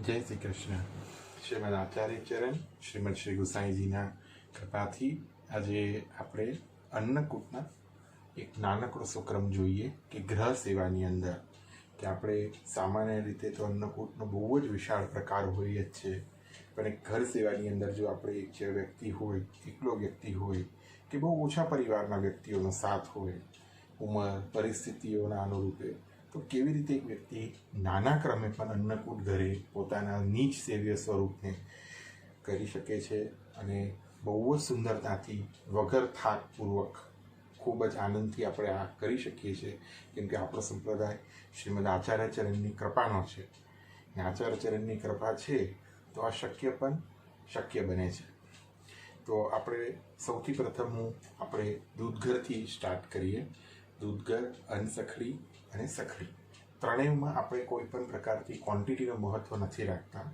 જય શ્રી કૃષ્ણ. શ્રીમદ આચાર્ય ચરણ શ્રીમદ શ્રી ગુસાઈજીના કૃપાથી આજે આપણે અન્નકૂટના એક નાનકડો સુક્રમ જોઈએ કે ગ્રહ સેવાની અંદર કે આપણે સામાન્ય રીતે તો અન્નકૂટનો બહુ જ વિશાળ પ્રકાર હોય જ છે, પણ એક ઘર સેવાની અંદર જો આપણે એક જે વ્યક્તિ હોય, એકલો વ્યક્તિ હોય કે બહુ ઓછા પરિવારના વ્યક્તિઓનો સાથ હોય, ઉંમર પરિસ્થિતિઓના અનુરૂપે, તો કેવી રીતે એક વ્યક્તિ નાના ક્રમે પણ અન્નકૂટ ઘરે પોતાના નીચ સેવ્ય સ્વરૂપને કરી શકે છે અને બહુ જ સુંદરતાથી વગર થાકપૂર્વક ખૂબ જ આનંદથી આપણે આ કરી શકીએ છીએ, કેમ કે આપણો સંપ્રદાય શ્રીમદ આચાર્યચરણની કૃપાનો છે. અને આચાર્યચરણની કૃપા છે તો આ શક્ય પણ શક્ય બને છે. તો આપણે સૌથી પ્રથમ આપણે દૂધઘરથી સ્ટાર્ટ કરીએ. દૂધઘર, અન્નસખડી અને સખડી ત્રણેયમાં આપણે કોઈ પણ પ્રકારથી ક્વોન્ટિટીનું મહત્ત્વ નથી રાખતા.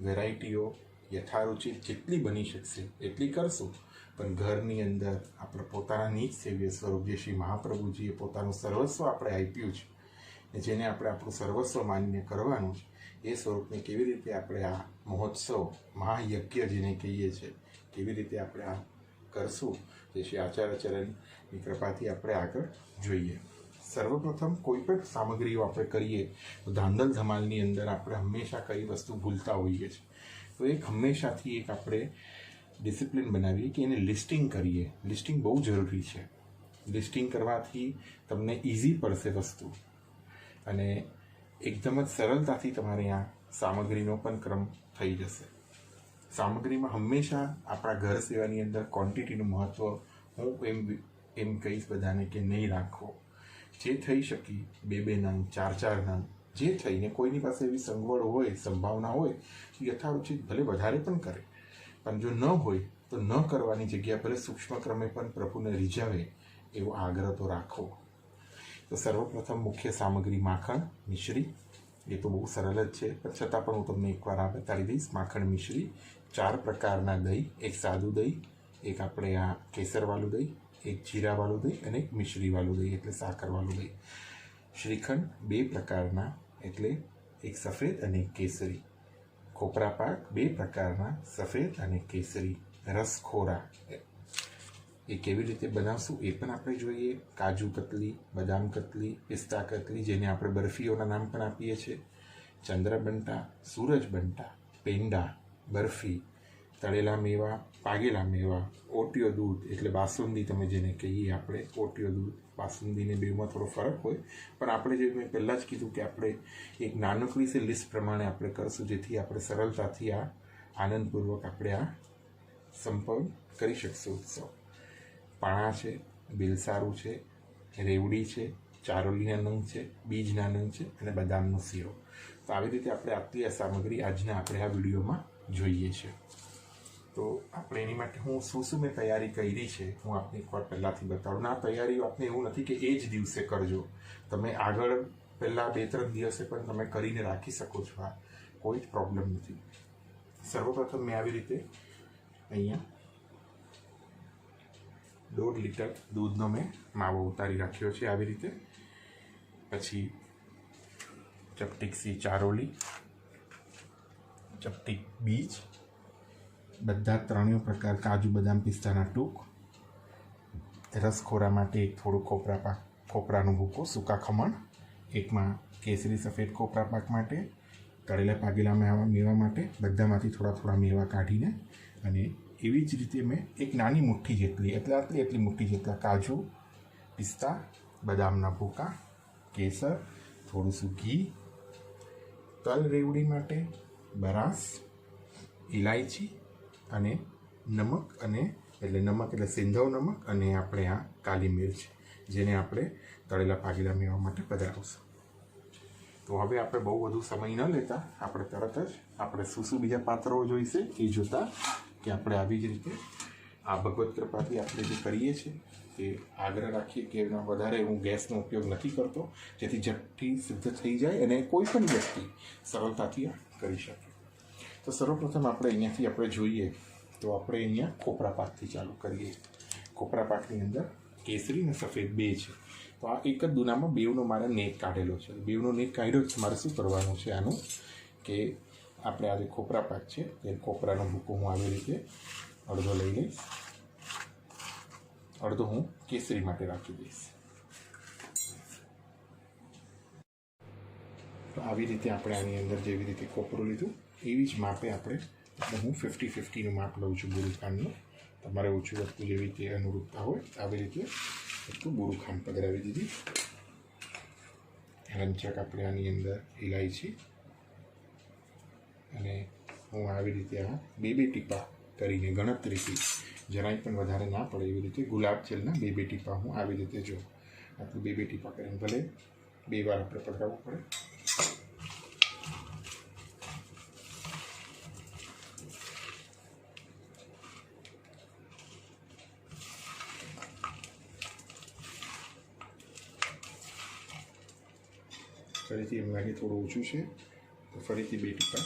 વેરાયટીઓ યથારુચિત જેટલી બની શકશે એટલી કરશું, પણ ઘરની અંદર આપણે પોતાના નીચ સેવ્ય સ્વરૂપ જે શ્રી મહાપ્રભુજીએ પોતાનું સર્વસ્વ આપણે આપ્યું છે ને જેને આપણે આપણું સર્વસ્વ માનીને કરવાનું છે, એ સ્વરૂપને કેવી રીતે આપણે આ મહોત્સવ મહાયજ્ઞ જેને કહીએ છીએ કેવી રીતે આપણે આ કરશું, જે શ્રી આચાર્યચરણની કૃપાથી આપણે આગળ જોઈએ. સર્વપ્રથમ કોઈ પણ સામગ્રીઓ આપણે કરીએ તો ધાંધલ ધમાલની અંદર આપણે હંમેશા કઈ વસ્તુ ભૂલતા હોઈએ છીએ, તો એક હંમેશાથી એક આપણે ડિસિપ્લિન બનાવીએ કે એને લિસ્ટિંગ કરીએ. લિસ્ટિંગ બહુ જરૂરી છે. લિસ્ટિંગ કરવાથી તમને ઇઝી પડશે વસ્તુ અને એકદમ જ સરળતાથી તમારે આ સામગ્રીનો પણ ક્રમ થઈ જશે. સામગ્રીમાં હંમેશા આપણા ઘર સેવાની અંદર ક્વોન્ટિટીનું મહત્ત્વ હું એમ કહીશ બધાને કે નહીં રાખવો. જે થઈ શકી 2 નંગ, 4 નંગ, જે થઈને કોઈની પાસે એવી સગવડ હોય, સંભાવના હોય, યથારુચિત ભલે વધારે પણ કરે, પણ જો ન હોય તો ન કરવાની જગ્યા ભલે સૂક્ષ્મ ક્રમે પણ પ્રભુને રીઝાવે એવો આગ્રહ તો રાખવો. તો સર્વપ્રથમ મુખ્ય સામગ્રી માખણ મિશ્રી. એ તો બહુ સરળ જ છે, પણ છતાં પણ હું તમને એકવાર આ બતાવી દઈશ. માખણ મિશ્રી, 4 પ્રકારના દહીં, એક સાદું દહીં, એક આપણે આ કેસરવાળું દહીં, એક જીરાવાળું દહીં અને એક મિશ્રીવાળું દહીં એટલે સાકરવાળું દહીં. શ્રીખંડ 2 પ્રકારના એટલે એક સફેદ અને એક કેસરી. ખોપરા પાક 2 પ્રકારના, સફેદ અને કેસરી. રસખોરા એ કેવી રીતે બનાવશું એ પણ આપણે જોઈએ. કાજુ કતલી, બદામ કતલી, પિસ્તા કતલી જેને આપણે બરફીઓના નામ પણ આપીએ છીએ. ચંદ્રબંટા, સૂરજબંટા, પેંડા, બરફી, તળેલા મેવા, પાગેલા મેવા, ઓટિયો દૂધ એટલે બાસુંદી તમે જેને કહીએ આપણે. ઓટિયો દૂધ, બાસુંદીને બેમાં થોડો ફરક હોય, પણ આપણે જે મેં પહેલાં જ કીધું કે આપણે એક નાનકડી સે લિસ્ટ પ્રમાણે આપણે કરશું, જેથી આપણે સરળતાથી આ આનંદપૂર્વક આપણે આ સંપન્ન કરી શકશું ઉત્સવ. પાણા છે, બિલસારું છે, રેવડી છે, ચારોલીના નંગ છે, બીજના નંગ છે અને બદામનો શીરો. તો આવી રીતે આપણે આટલી આ સામગ્રી આજના આપણે આ વિડીયોમાં જોઈએ છે. તો આપણે એની માટે હું શું મેં તૈયારી કરી છે હું આપને એકવાર પહેલાંથી બતાવું. આ તૈયારીઓ આપણે એવું નથી કે એ જ દિવસે કરજો, તમે આગળ પહેલાં 2-3 દિવસે પણ તમે કરીને રાખી શકો છો. આ કોઈ જ પ્રોબ્લેમ નથી. સર્વપ્રથમ મેં આવી રીતે અહીંયા 1.5 લીટર દૂધનો મેં માવો ઉતારી રાખ્યો છે આવી રીતે. પછી ચપટીક સી ચારોલી, ચપટીક બીજ, બધા 3 પ્રકાર કાજુ બદામ પિસ્તાના ટૂંક, રસખોરા માટે એક થોડું ખોપરાનો ભૂકો, સૂકા ખમણ, એકમાં કેસરી સફેદ ખોપરા પાક માટે, તળેલા પાગેલા મેવા માટે, બધામાંથી થોડા થોડા મેવા કાઢીને, અને એવી જ રીતે મેં એક નાની મુઠ્ઠી જેટલી એટલી મુઠ્ઠી જેટલા કાજુ, પિસ્તા, બદામના ભૂકા, કેસર, થોડું શું ઘી, તલ રેવડી માટે બરાસ, ઇલાયચી અને નમક, અને નમક એટલે સિંધવ નમક, અને આપણે આ કાલી મિર્ચ જેને આપણે તળેલા પાગેલા મેવા માટે પધરાવશું. તો હવે આપણે બહુ વધુ સમય ન લેતા આપણે તરત જ આપણે શું બીજા પાત્રો જોઈશે એ જોતા કે આપણે આવી જ રીતે આ ભગવત કૃપાથી આપણે જે કરીએ છીએ તે આગ્રહ રાખીએ કે એના વધારે હું ગેસનો ઉપયોગ નથી કરતો, જેથી ઝટથી સિદ્ધ થઈ જાય અને કોઈ પણ વ્યક્તિ સરળતાથી આ કરી શકે. તો સર્વપ્રથમ આપણે અહીંયાથી આપણે જોઈએ તો આપણે અહીંયા ખોપરા પાકથી ચાલુ કરીએ. ખોપરા પાકની અંદર કેસરી અને સફેદ 2 છે. તો આ એક જ દુનામાં બેવનો મારે નેક કાઢેલો છે. બેવનો નેક કાઢ્યો છે. મારે શું કરવાનું છે આનું કે આપણે આજે ખોપરા પાક છે એ ખોપરાનો ભૂકો હું આવી રીતે અડધો લઈ લઈશ, અડધો હું કેસરી માટે રાખી દઈશ. તો આવી રીતે આપણે આની અંદર જેવી રીતે ખોપરું લીધું એવી જ માપે આપણે, એટલે હું 50-50નું માપ લઉં છું બુરુ ખાંડનું. તમારે ઓછું વધતું જેવી રીતે અનુરૂપતા હોય આવી રીતે એટલું બુરુ ખાંડ પધરાવી દીધી. રંચક આપણે આની અંદર ઇલાયચી અને હું આવી રીતે આ બે ટીપા કરીને ગણતરીથી જરાય પણ વધારે ના પડે એવી રીતે ગુલાબ જલના બે ટીપા હું આવી રીતે જો આટલું બે ટીપા કરીને ભલે 2 વાર આપણે પધરાવવું પડે. ફરીથી એમ લાગે થોડું ઓછું છે તો ફરીથી 2 ટીપા.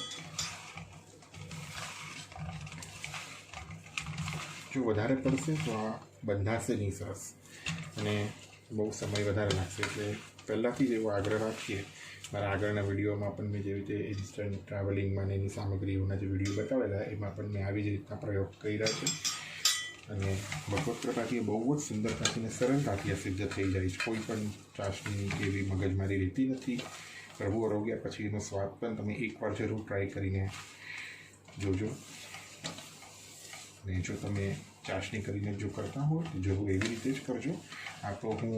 જો વધારે પડશે તો આ બંધાશે નહીં સરસ અને બહુ સમય વધારે લાગશે. એટલે પહેલાંથી જ એવો આગ્રહ રાખીએ. મારા આગળના વિડીયોમાં પણ મેં જેવી રીતે ઇન્સ્ટન્ટ ટ્રાવેલિંગમાં એની સામગ્રીઓના જે વિડીયો બતાવેલા એમાં પણ મેં આવી જ રીતના પ્રયોગ કર્યા છે અને ભગવત કૃપાથી બહુ જ સુંદરતાથી અને સરળતાથી આ સિદ્ધ થઈ જાય છે. કોઈ પણ ચાસણી કે એવી મગજમારી રહેતી નથી. પ્રભુ આરોગ્ય પછી એનો સ્વાદ પણ તમે એકવાર જરૂર ટ્રાય કરીને જોજો. અને જો તમે ચાસણી કરીને જો કરતા હોય તો જરૂર એવી રીતે જ કરજો. આ તો હું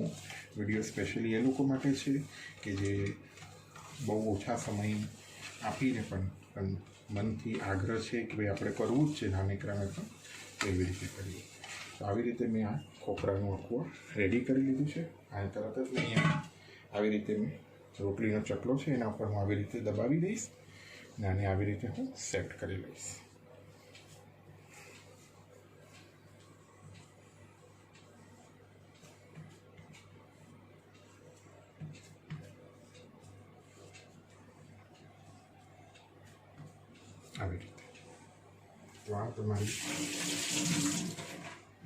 વિડીયો સ્પેશિયલી એ લોકો માટે છે કે જે બહુ ઓછા સમય આપીને પણ મનથી આગ્રહ છે કે ભાઈ આપણે કરવું જ છે નાનેકરાને પણ એવી રીતે કરીએ. તો આવી રીતે મેં આ ખોપરાનું આખું રેડી કરી લીધું છે. આ તરત જ અહીંયા આવી રીતે મેં રોટલીનો ચકલો છે એના ઉપર હું આવી રીતે દબાવી દઈશ અને આને આવી રીતે હું સેટ કરી લઈશ. આવી રીતે તો આ તમારી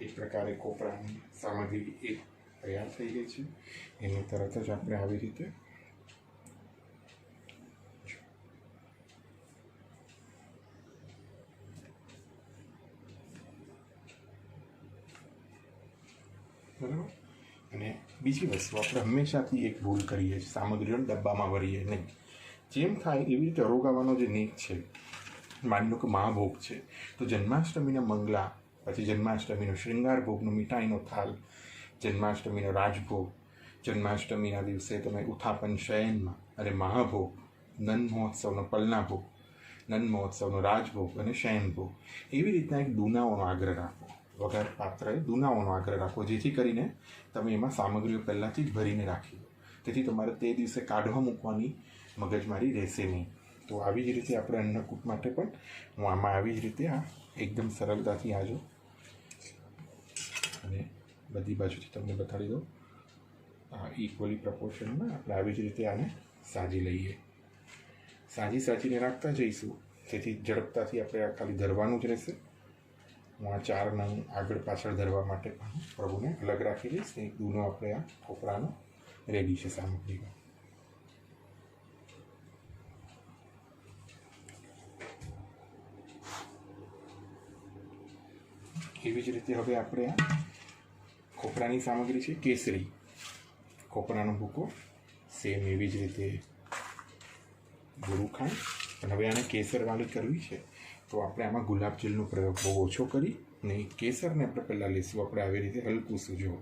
એક પ્રકારે કોપરાની સામગ્રી એક તૈયાર થઈ ગઈ છે. એની તરત જ આપણે આવી રીતે બરાબર. અને બીજી વસ્તુ આપણે હંમેશાથી એક ભૂલ કરીએ છીએ, સામગ્રીઓને ડબ્બામાં ભરીએ નહીં. જેમ થાય એવી રીતે રોગાવાનો જે નીક છે. માની લો કે મહાભોગ છે તો જન્માષ્ટમીના મંગલા, પછી જન્માષ્ટમીનો શૃંગાર ભોગનો મીઠાઈનો થાળ, જન્માષ્ટમીનો રાજભોગ, જન્માષ્ટમીના દિવસે તમે ઉત્થાપન શયનમાં અને મહાભોગ, નંદ મહોત્સવનો પલના ભોગ, નંદ મહોત્સવનો રાજભોગ અને શયનભોગ, એવી રીતના એક દુનાઓનો આગ્રહ રાખો. વગર પાત્રએ દુનાઓનો આગ્રહ રાખો જેથી કરીને તમે એમાં સામગ્રીઓ પહેલાંથી જ ભરીને રાખી દો. તેથી તમારે તે દિવસે કાઢવા મૂકવાની મગજમારી રહેશે નહીં. તો આવી જ રીતે આપણે અન્નકૂટ માટે પણ હું આમાં આવી જ રીતે આ એકદમ સરળતાથી આજો અને બધી બાજુથી તમને બતાડી દઉં. આ ઇક્વલી પ્રપોર્શનમાં આપણે આવી જ રીતે આને સાજી લઈએ. સાજીને રાખતા જઈશું તેથી ઝડપતાથી આપણે આ ખાલી ધરવાનું જ રહેશે. હું આ 4 નંગ આગળ પાછળ ધરવા માટે પણ પ્રભુને અલગ રાખી દઈશ. એક દૂનો આપણે આ ખોપરાનો રેડી છે સામગ્રીમાં. એવી જ રીતે હવે આપણે આ ખોપરાની સામગ્રી છે કેસરી, ખોપરાનો ભૂકો સેમ એવી જ રીતે બુરુ ખાંડ. પણ હવે આને કેસરવાળી કરવી છે તો આપણે આમાં ગુલાબજલનો પ્રયોગ બહુ ઓછો કરી નહીં. કેસરને આપણે પહેલાં લઈશું. આપણે આવી રીતે હલકું શું જો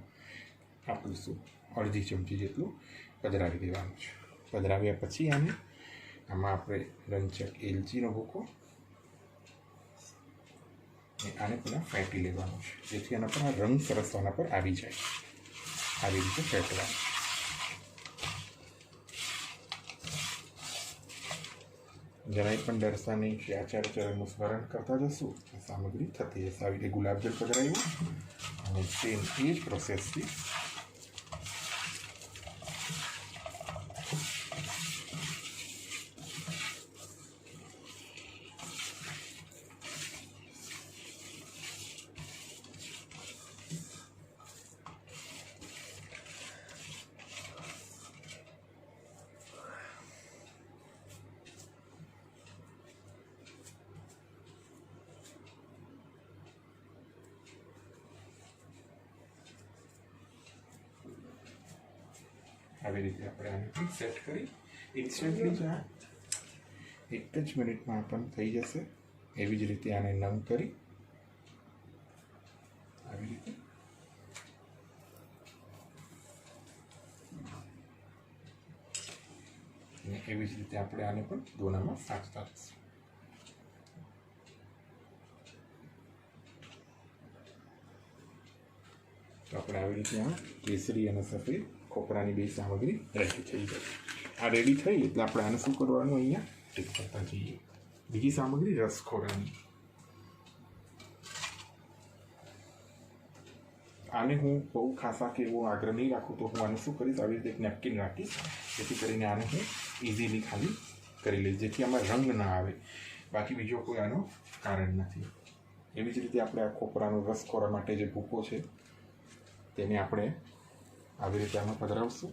આપણું શું અડધી ચમચી જેટલું પધરાવી દેવાનું છે. પધરાવ્યા પછી આમાં આપણે રંચક એલચીનો ભૂકો આને પહેલાં ફેંટી લેવાનું છે જેથી આના પર આ રંગ સરસ આના પર આવી જાય. આવી રીતે ફેંટવાનું. જરાય પણ ડરતા નહીં કે આચાર્ય ચરણનું સ્મરણ કરતા જશું સામગ્રી થતી જશે. આવી રીતે ગુલાબજલ પધરાવ્યું અને સેમ એ જ પ્રોસેસથી આવી રીતે આપણે આને પણ સેટ કરી ઇન્સ્ટન્ટલી જ આ એક જ મિનિટમાં આપણને થઈ જશે. એવી જ રીતે આને નમ કરી આવી રીતે અને એવી જ રીતે આપણે આને પણ દોનામાં સાચતા જઈશું. તો આપણે આવી રીતે આ કેસરી અને સફેદ ખોપરાની બે સામગ્રી રેડી થઈ ગઈ. આ રેડી થઈ એટલે આપણે આને શું કરવાનું, અહીંયા ટીક કરતા જઈએ. બીજી સામગ્રી રસખોરાની. આને હું બહુ ખાસા કે એવો આગ્રહ નહીં રાખું, તો હું આને શું કરીશ, આવી રીતે એક નેપકિન રાખીશ, જેથી કરીને આને હું ઇઝીલી ખાલી કરી લઈશ, જેથી આમાં રંગ ના આવે. બાકી બીજો કોઈ આનો કારણ નથી. એવી જ રીતે આપણે આ ખોપરાનો રસખોરા માટે જે ભૂકો છે તેને આપણે આવી રીતે આમાં પધરાવશું.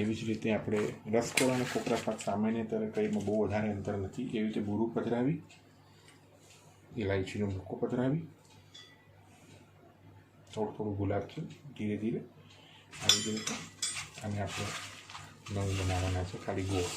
એવી જ રીતે આપણે રસખોરા અને ખોપરા પાક સામાન્યતઃ કંઈમાં બહુ વધારે અંતર નથી. એવી રીતે બુરું પધરાવી, ઇલાયચીનો ભૂકો પધરાવી, થોડું થોડું ગુલાબ છે, ધીરે ધીરે આવી રીતે અને આપણે નવું બનાવવાના છે, ખાલી ગોળ.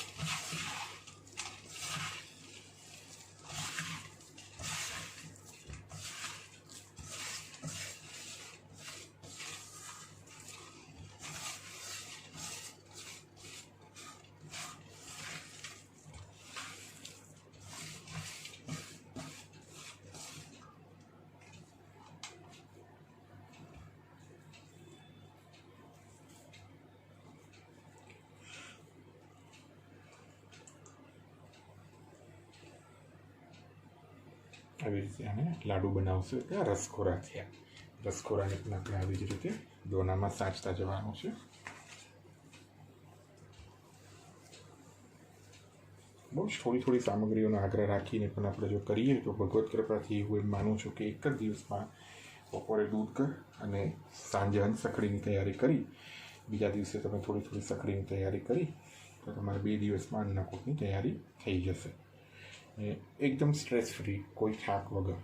આવી રીતે આને લાડુ બનાવશું એટલે રસખોરા થયા. રસખોરાને પણ આપણે આવી જ રીતે દોનામાં સાચતા જવાનું છે. બહુ જ થોડી થોડી સામગ્રીઓનો આગ્રહ રાખીને પણ આપણે જો કરીએ તો ભગવત કૃપાથી હું એમ માનું છું કે એક જ દિવસમાં બપોરે દૂધ કર અને સાંજે સકડીની તૈયારી કરી, બીજા દિવસે તમે થોડી થોડી સકડીની તૈયારી કરી તો તમારે 2 દિવસમાં અન્નકૂટની તૈયારી થઈ જશે. એકદમ સ્ટ્રેસ ફ્રી, કોઈ થાક વગર.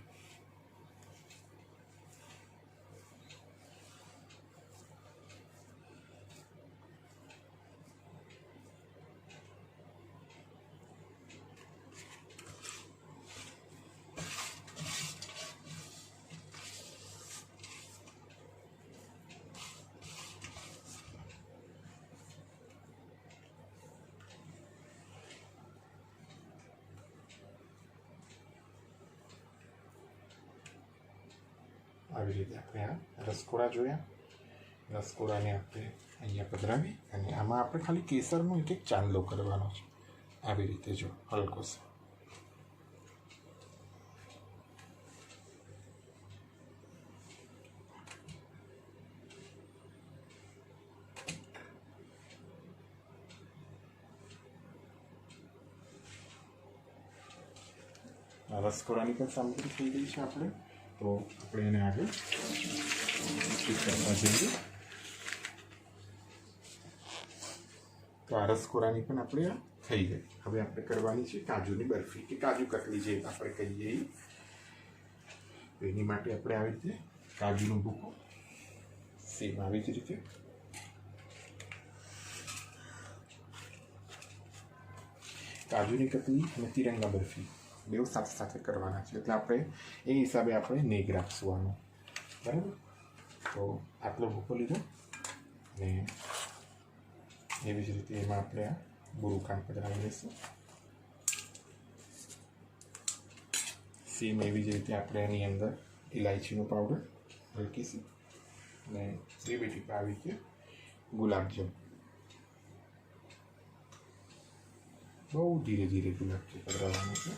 આવી રીતે આપણે આ રસકોરા જોયા. રસકોરાને આપણે અહીંયા પધરાવી અને આમાં આપણે ખાલી કેસરનો એક એક ચાંદલો કરવાનો છે. આવી રીતે જો હલકો છે. રસકોરાની પણ સામગ્રી થઈ ગઈ છે આપણે, તો આપણે એને આગળ કરતા જઈએ. તો આ રસકોરાની પણ આપણે આ થઈ ગઈ. હવે આપણે કરવાની છે કાજુની બરફી કે કાજુ કતલી જે આપણે કહીએ. એની માટે આપણે આવી રીતે કાજુનો ભૂકો સેમ આવી જ રીતે કાજુની કતલી અને તિરંગા બરફી બેઉ સાથે સાથે કરવાના છે, એટલે આપણે એ હિસાબે આપણે નેગ રાખશું આનો. બરાબર? તો આટલો ભૂકો લીધો ને એવી જ રીતે એમાં આપણે આ બુરુકાન પધરાવી લઈશું. સેમ એવી જ રીતે આપણે એની અંદર ઇલાયચીનો પાવડર હલકીશું અને 2 ટીપા આવી છે ગુલાબજળ. બહુ ધીરે ધીરે ગુલાબજળ પધરાવવાનું છે.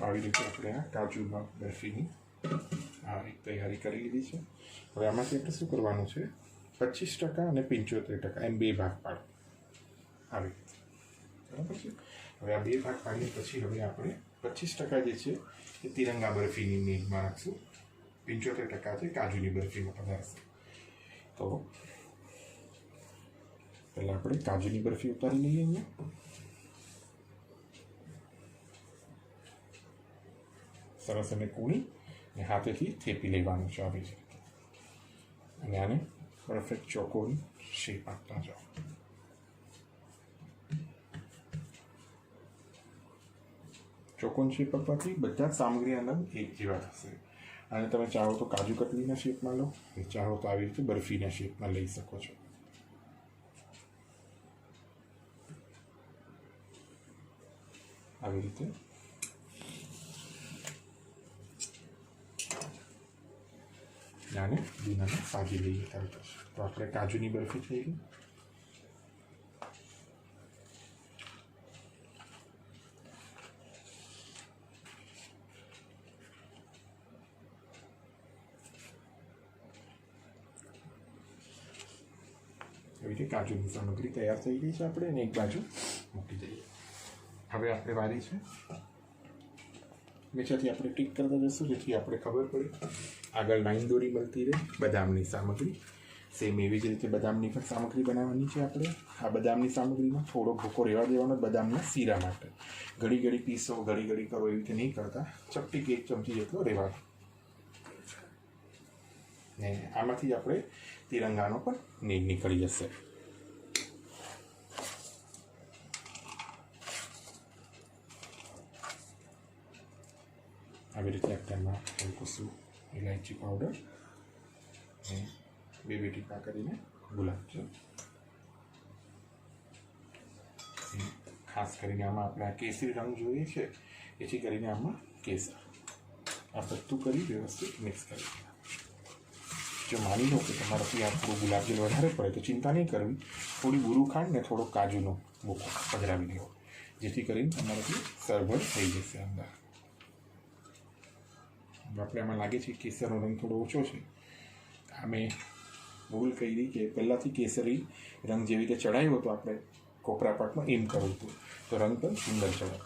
આવી રીતે આપણે આ કાજુમાં બરફીની આ એક તૈયારી કરી લીધી છે. હવે આમાંથી આપણે શું કરવાનું છે, 25% અને 75% એમ બે ભાગ પાડો આવી રીતે, બરાબર છે. હવે આ બે ભાગ પાડીએ પછી હવે આપણે 25% જે છે એ તિરંગા બરફીની મેળમાં રાખશું, 75% છે કાજુની બરફીમાં પધારશે. તો પહેલાં આપણે કાજુની બરફી ઉતારી લઈએ. અહીંયા સરસ અને કૂણી ને હાથેથી થેપી લેવાનું છે આવી રીતે, અને આને પરફેક્ટ ચોકોની શેપ આપતા જાઓ. ચોકોન શેપ આપવાથી બધા જ સામગ્રી અંદર એક જેવા થશે. અને તમે ચાહો તો કાજુ કતલીના શેપમાં લો, ચાહો તો આવી રીતે બરફીના શેપમાં લઈ શકો છો. આવી રીતે આને દીનાને સાજી લઈએ તરત જ. તો આપણે કાજુની બરફી થઈ ગઈ. એવી રીતે કાજુની સામગ્રી તૈયાર થઈ ગઈ છે આપણે, અને એક બાજુ મૂકી દઈએ. હવે આપણે વારી છે નીચેથી આપણે ટીક કરતા જઈશું, જેથી આપણે ખબર પડે. આગળ લાઈન દોરી મળતી રહે. બદામની સામગ્રી સેમ એવી જ રીતે બદામની પણ સામગ્રી બનાવવાની છે આપણે. આ બદામની સામગ્રીમાં થોડો ભૂકો રહેવા દેવાનો બદામના શીરા માટે. ઘડી ઘડી પીસો, ઘડી ઘડી કરો એવી રીતે નહીં કરતા, ચપટી 1 ચમચી જેટલો રહેવાનો. ને આમાંથી આપણે તિરંગાનો પણ નીર નીકળી જશે. આવી રીતે આપણે હલકું શું ઇલાયચી પાવડર અને 2 ટીપા કરીને ગુલાબજળ, ખાસ કરીને આમાં આપણે આ કેસરી રંગ જોઈએ છે, એથી કરીને આમાં કેસર આ બધું કરી વ્યવસ્થિત મિક્સ કરી. જો માની લો કે તમારાથી આ થોડું ગુલાબજળ વધારે પડે તો ચિંતા નહીં કરવી, થોડી બુરું ખાંડ ને થોડો કાજુનો ભૂકો પધરાવી દેવો, જેથી કરીને તમારાથી સરભર થઈ જશે અંદર. આપણે આમાં લાગે છે કેસરનો રંગ થોડો ઓછો છે. અમે ભૂલ કરી કે પહેલાંથી કેસરી રંગ જેવી રીતે ચડાવ્યો હતો આપણે કોપરા પાકમાં, એમ કરવું હતું તો રંગ પણ સુંદર ચડાવે.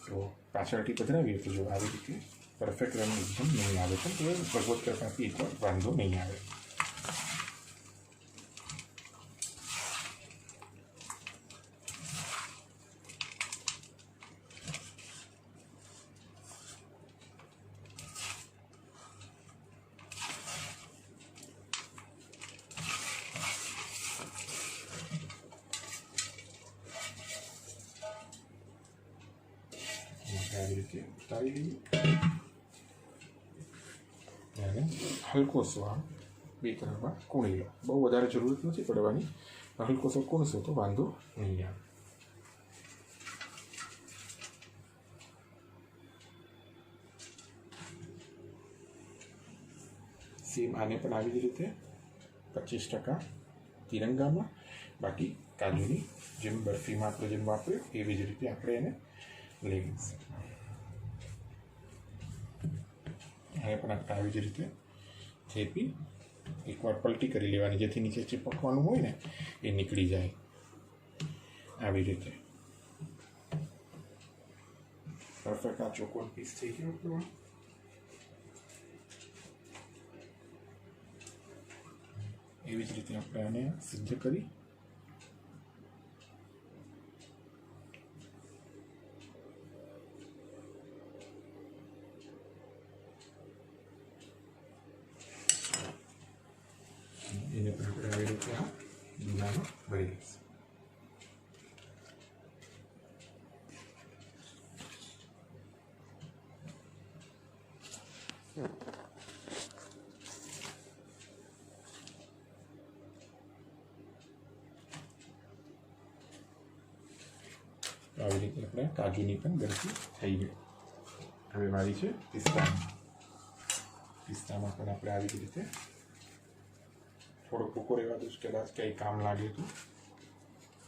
તો પાછળથી પધરાવીએ તો જો આવી રીતે પરફેક્ટ રંગ એકદમ નહીં આવે છે, તો ભગવત કરવાથી એકવાર વાંધો નહીં આવે. આવી રીતે ઉતારી લઈએ અને હલકો સો આમ બે તરફમાં કૂણી લો. બહુ વધારે જરૂરત નથી પડવાની, હલકો સો કૂણશો તો વાંધો નહીં આવે. સેમ આને પણ આવી જ રીતે 25% તિરંગામાં, બાકી કાજુની જેમ બરફીમાં આપણે જેમ વાપર્યું એવી જ રીતે આપણે એને લઈ લઈશું. હવે પણ આપણે આવી જ રીતે થેપી એકવાર પલટી કરી લેવાની, જેથી નીચે ચીપકવાનું હોય ને એ નીકળી જાય. આવી રીતે પરફેક્ટ આ ચોકોન પીસ થઈ ગયો આપણો. એવી જ રીતે આપણે આને સિદ્ધ કરી એને પણ આપણે આવી રીતે આ દીનામાં ભરી લઈશું. આવી રીતે આપણે કાજુની પણ બરફી થઈ ગઈ. હવે વારી છે પિસ્તાની. પિસ્તામાં પણ આપણે આવી રીતે થોડો ભૂકો રહેવા દઉં, કદાચ કંઈ કામ લાગે તો.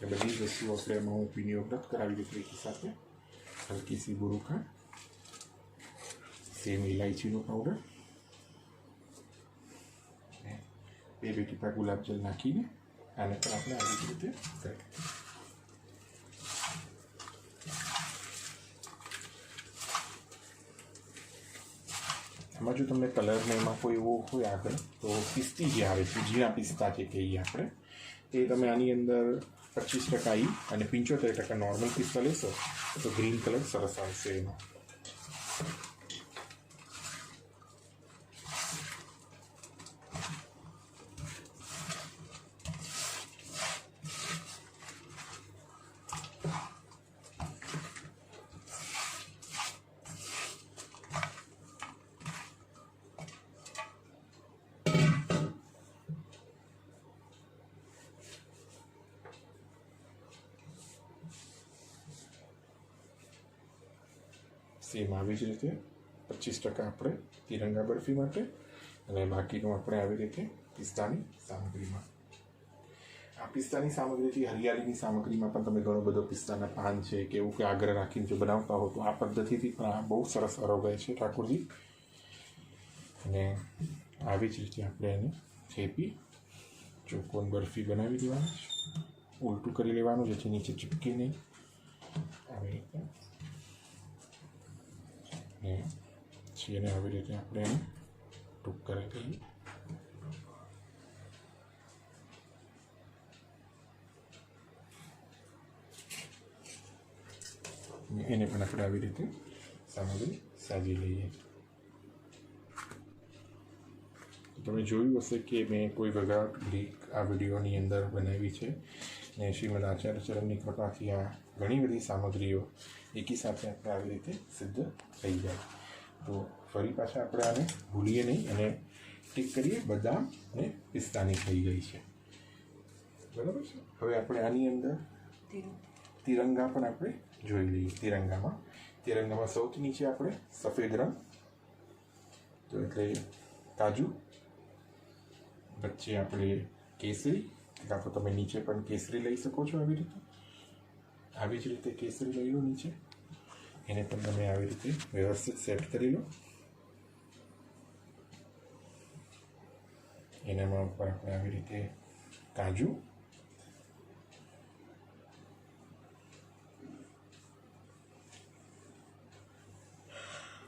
એ બધી જ વસ્તુઓ આપણે એમાં હું પીની વખત કરાવી દઈશું એકી સાથે. હલકી સી બુરુખા, સેમ ઇલાયચીનો પાવડર, 2 ટીપા ગુલાબજળ નાખીને આને પણ આપણે આવી જ રીતે કરીએ. આમાં જો તમને કલરને એમાં કોઈ એવો હોય આગળ તો પિસ્તી જે આવે છે, ઝીણા પિસ્તા જે કહીએ આપણે, એ તમે આની અંદર 25% ઈ અને 75% નોર્મલ પિસ્તા લેશો તો ગ્રીન કલર સરસ આવશે એનો. સેમ આવી જ રીતે 25% આપણે તિરંગા બરફી માટે અને બાકીનું આપણે આવી રીતે પિસ્તાની સામગ્રીમાં. આ પિસ્તાની સામગ્રીથી હરિયાળીની સામગ્રીમાં પણ તમે ઘણો બધો પિસ્તાના પાન છે કે એવું કે આગ્રહ રાખીને જો બનાવતા હો તો આ પદ્ધતિથી પણ આ બહુ સરસ આરોગ્ય છે ઠાકોરજી. અને આવી જ રીતે આપણે એને થેપી ચોકોન બરફી બનાવી દેવાનું છે, ઉલટું કરી લેવાનું જેથી નીચે ચીપકે નહીં. આવી રીતે એને આવી રીતે આપણે એને ટૂંક કરી દઈએ. એને પણ આપણે આવી રીતે સામગ્રી સાજી લઈએ. તમે જોયું હશે કે મેં કોઈ વગર ગ્રીક આ વિડીયોની અંદર બનાવી છે ને શ્રીમદ આચાર્ય ચરણની કૃપાથી આ ઘણી બધી સામગ્રીઓ એકી સાથે આપણે આવી રીતે સિદ્ધ થઈ જાય. તો ફરી પાછા આપણે આને ભૂલીએ નહીં અને ટીક કરીએ. બદામ અને પિસ્તાની થઈ ગઈ છે, બરાબર છે. હવે આપણે આની અંદર તિરંગા પણ આપણે જોઈ લઈએ. તિરંગામાં સૌથી નીચે આપણે સફેદ રંગ, તો એટલે કાજુ, વચ્ચે આપણે કેસરી, કાં તો તમે નીચે પણ કેસરી લઈ શકો છો. આવી જ રીતે કેસરી લઈ લો નીચે. એને પણ તમે આવી રીતે વ્યવસ્થિત સેટ કરી લો. એનામાં ઉપર આપણે આવી રીતે કાજુ,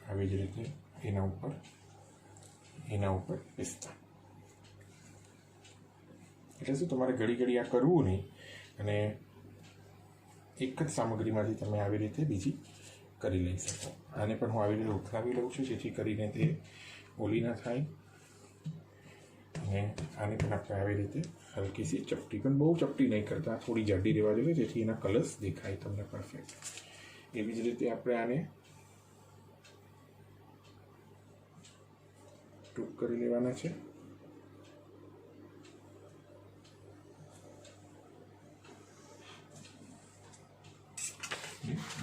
આવી જ રીતે એના ઉપર પિસ્તા. એટલે શું, તમારે ઘડી ઘડી આ કરવું નહીં અને એક જ સામગ્રીમાંથી તમે આવી રીતે બીજી કરી લઈ શકો. આને પણ હું આવી રીતે ઉથલાવી લઉં છું જેથી કરીને તે ઓલી ના થાય. અને આને પણ આપણે આવી રીતે હલકી સી ચપટી, પણ બહુ ચપટી નહીં કરતા, થોડી જાડી રહેવા જોઈએ જેથી એના કલર્સ દેખાય તમને પરફેક્ટ. એવી જ રીતે આપણે આને ટૂંક કરી લેવાના છે.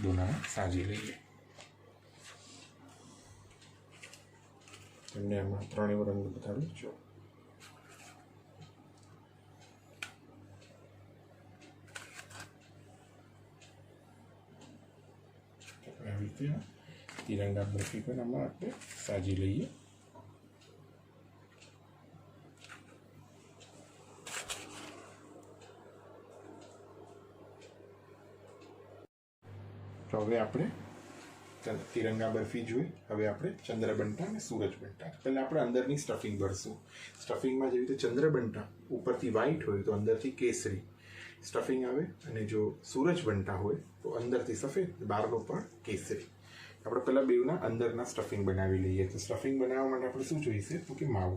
દોના સાજી લઈએ. તમને આમાં 3 રંગ બતાડું છું. આવી રીતે તિરંગા બરફી પણ આમાં આપણે સાજી લઈએ. તો હવે આપણે તિરંગા બરફી જોઈ. હવે આપણે ચંદ્રબંટા અને સૂરજબંટા. પહેલાં આપણે અંદરની સ્ટફિંગ ભરશું. સ્ટફિંગમાં જેવી રીતે ચંદ્રબંટા ઉપરથી વ્હાઈટ હોય તો અંદરથી કેસરી સ્ટફિંગ આવે, અને જો સૂરજબંટા હોય તો અંદરથી સફેદ, બહારનો પણ કેસરી. આપણે પહેલાં બેવના અંદરના સ્ટફિંગ બનાવી લઈએ. તો સ્ટફિંગ બનાવવા માટે આપણે શું જોઈશે તો કે માવો.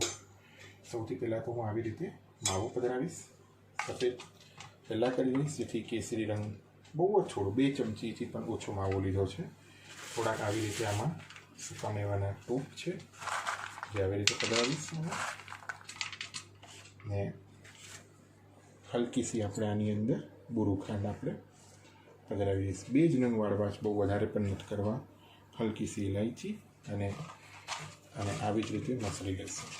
સૌથી પહેલાં તો હું આવી રીતે માવો પધરાવીશ. સફેદ પહેલાં કરી લઈશ જેથી કેસરી રંગ બહુ જ થોડો, 2 ચમચીથી પણ ઓછો માવો લીધો છે. થોડાક આવી રીતે આમાં સૂકા મેવાના ટૂંક છે જે આવી રીતે પધરાવીશ. ને હલકી સી આપણે આની અંદર બુરુખાંડ આપણે પધરાવી દઈશ. 2 જ નંગ વાળવા, બહુ વધારે પણ નથી કરવા. હલકી સી ઇલાયચી અને આવી જ રીતે મસળી લઈશું.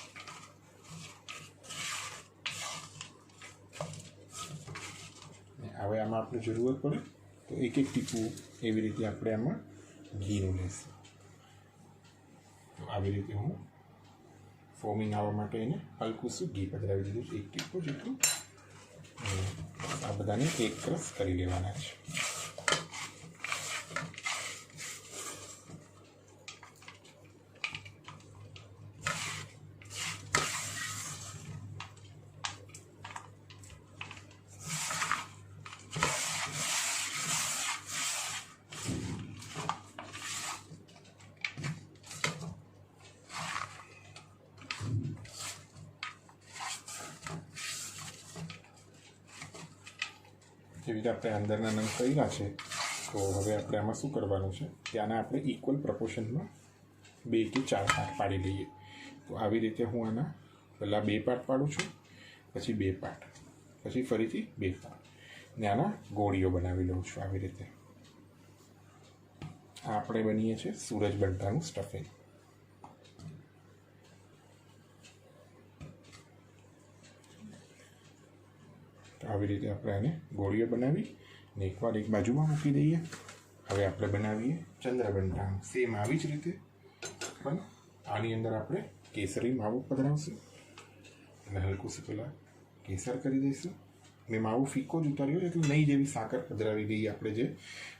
હવે આમાં આપણે જરૂરત પડે તો એક એક ટીપું એવી રીતે આપણે આમાં ઘીનું લઈશું. તો આવી રીતે હું ફોમિંગ આવવા માટે એને હલકું શું ઘી પધરાવી દીધું છે, એક ટીપું જેટલું. આ બધાને એક રસ કરી લેવાના છે. એવી રીતે આપણે અંદરના નંગ કર્યા છે. તો હવે આપણે આમાં શું કરવાનું છે, ત્યાંના આપણે ઇક્વલ પ્રપોર્શનમાં 2 કે 4 પાર્ટ પાડી લઈએ. તો આવી રીતે હું આના પહેલાં 2 પાર્ટ પાડું છું, પછી 2 પાર્ટ, પછી ફરીથી 2 પાર્ટ, ને આના ગોળીઓ બનાવી લઉં છું આવી રીતે. આ આપણે બનીએ છીએ સૂરજ બંટાનું સ્ટફિંગ. તો આવી રીતે આપણે આને ગોળીઓ બનાવી ને એકવાર એક બાજુમાં મૂકી દઈએ. હવે આપણે બનાવીએ ચંદ્રબંટાનું સેમ આવી જ રીતે, પણ આની અંદર આપણે કેસરી માવો પધરાવશું અને હલકું શું પહેલાં કેસર કરી દઈશું. મેં માવો ફીકો જ ઉતાર્યો એટલે નહીં જેવી સાકર પધરાવી દઈએ. આપણે જે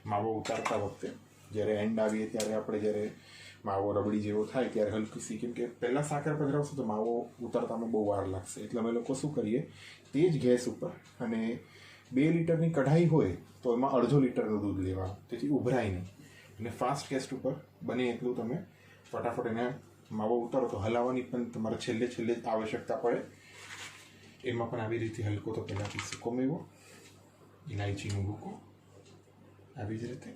માવો ઉતારતા વખતે જ્યારે એન્ડ આવીએ ત્યારે આપણે જ્યારે માવો રબડી જેવો થાય ત્યારે હલકી સી, કેમ કે પહેલાં સાકર પધરાવશું તો માવો ઉતારતામાં બહુ વાર લાગશે. એટલે અમે લોકો શું કરીએ, તે જ ગેસ ઉપર અને 2 લીટરની કઢાઈ હોય તો એમાં 1/2 લીટરનું દૂધ લેવાનું, તેથી ઉભરાય નહીં. અને ફાસ્ટ ગેસ ઉપર બને એટલું તમે ફટાફટ એને માવો ઉતારો તો હલાવવાની પણ તમારે છેલ્લે આવશ્યકતા પડે. એમાં પણ આવી રીતે હલકો તો પહેલાંથી સૂકો મેવો, ઇલાયચીનો ભૂકો આવી જ રીતે,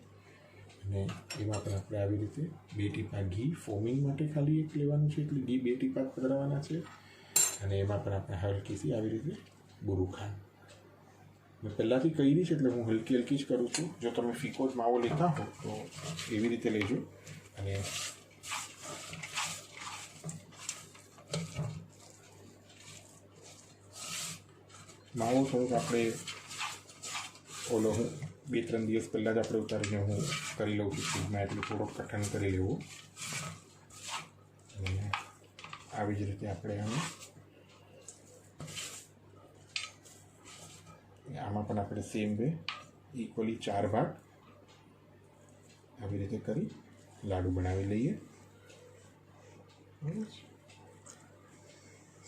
અને એમાં પણ આપણે આવી રીતે 2 ટીપા ઘી ફોમિંગ માટે ખાલી એક લેવાનું છે, એટલે ઘી 2 ટીપા પધરાવવાના છે. અને એમાં પણ આપણે હલકીથી આવી રીતે બુરું ખાંડ મેં પહેલાંથી કરી છે, એટલે હું હલકી જ કરું છું. જો તમે ફીકો જ માવો લેતા હો તો એવી રીતે લેજો. અને માવો થોડોક આપણે હું 2-3 દિવસ પહેલાં જ આપણે ઉતારીને હું કરી લઉં છું ફ્રીજમાં, એટલે થોડોક કઠણ કરી લેવું. અને આવી જ રીતે આપણે આમાં પણ આપણે સેમ વે ઇક્વલી 4 ભાગ આવી રીતે કરી લાડુ બનાવી લઈએ.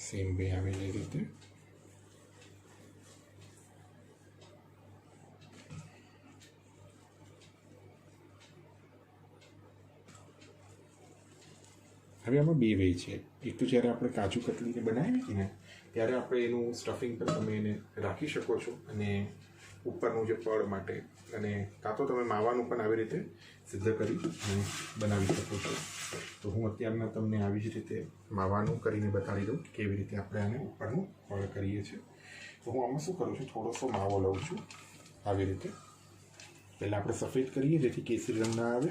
સેમ વે આવી રીતે હવે આમાં 2 વે છે. એક તો જ્યારે આપણે કાજુ કતલીને બનાવી હતી ને ત્યારે આપણે એનું સ્ટફિંગ પર તમે એને રાખી શકો છો, અને ઉપરનું જે પડ માટે, અને કાં તો તમે માવાનું પણ આવી રીતે સિદ્ધ કરી અને બનાવી શકો છો. તો હું અત્યારના તમને આવી જ રીતે માવાનું કરીને બતાવી દઉં કેવી રીતે આપણે આને ઉપરનું પડ કરીએ છીએ. તો હું આમાં શું કરું છું, થોડોસો માવો લઉં છું આવી રીતે. પહેલાં આપણે સફેદ કરીએ જેથી કેસરી રંગ ના આવે.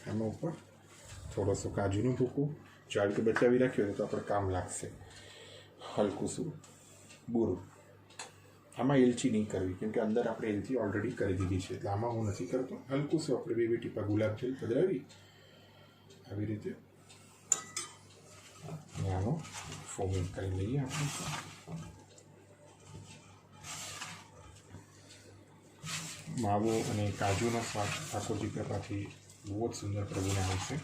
આમાં ઉપર થોડોસો કાજુનો ભૂકો, ચાલ કે બચાવી રાખ્યો તો આપણે કામ લાગશે. હલકું શું બુરું, આમાં એલચી નહીં કરવી કેમ કે અંદર આપણે એલચી ઓલરેડી કરી દીધી છે, એટલે આમાં હું નથી કરતો. હલકું શું આપણે 2 ટીપા ગુલાબ જલ પધરાવી આવી રીતે આનો ફોમિંગ કરી લઈએ આપણે. માવો અને કાજુનો સ્વાદ ઠાકોરજી કૃપાથી બહુ જ સુંદર પ્રભુને આવશે.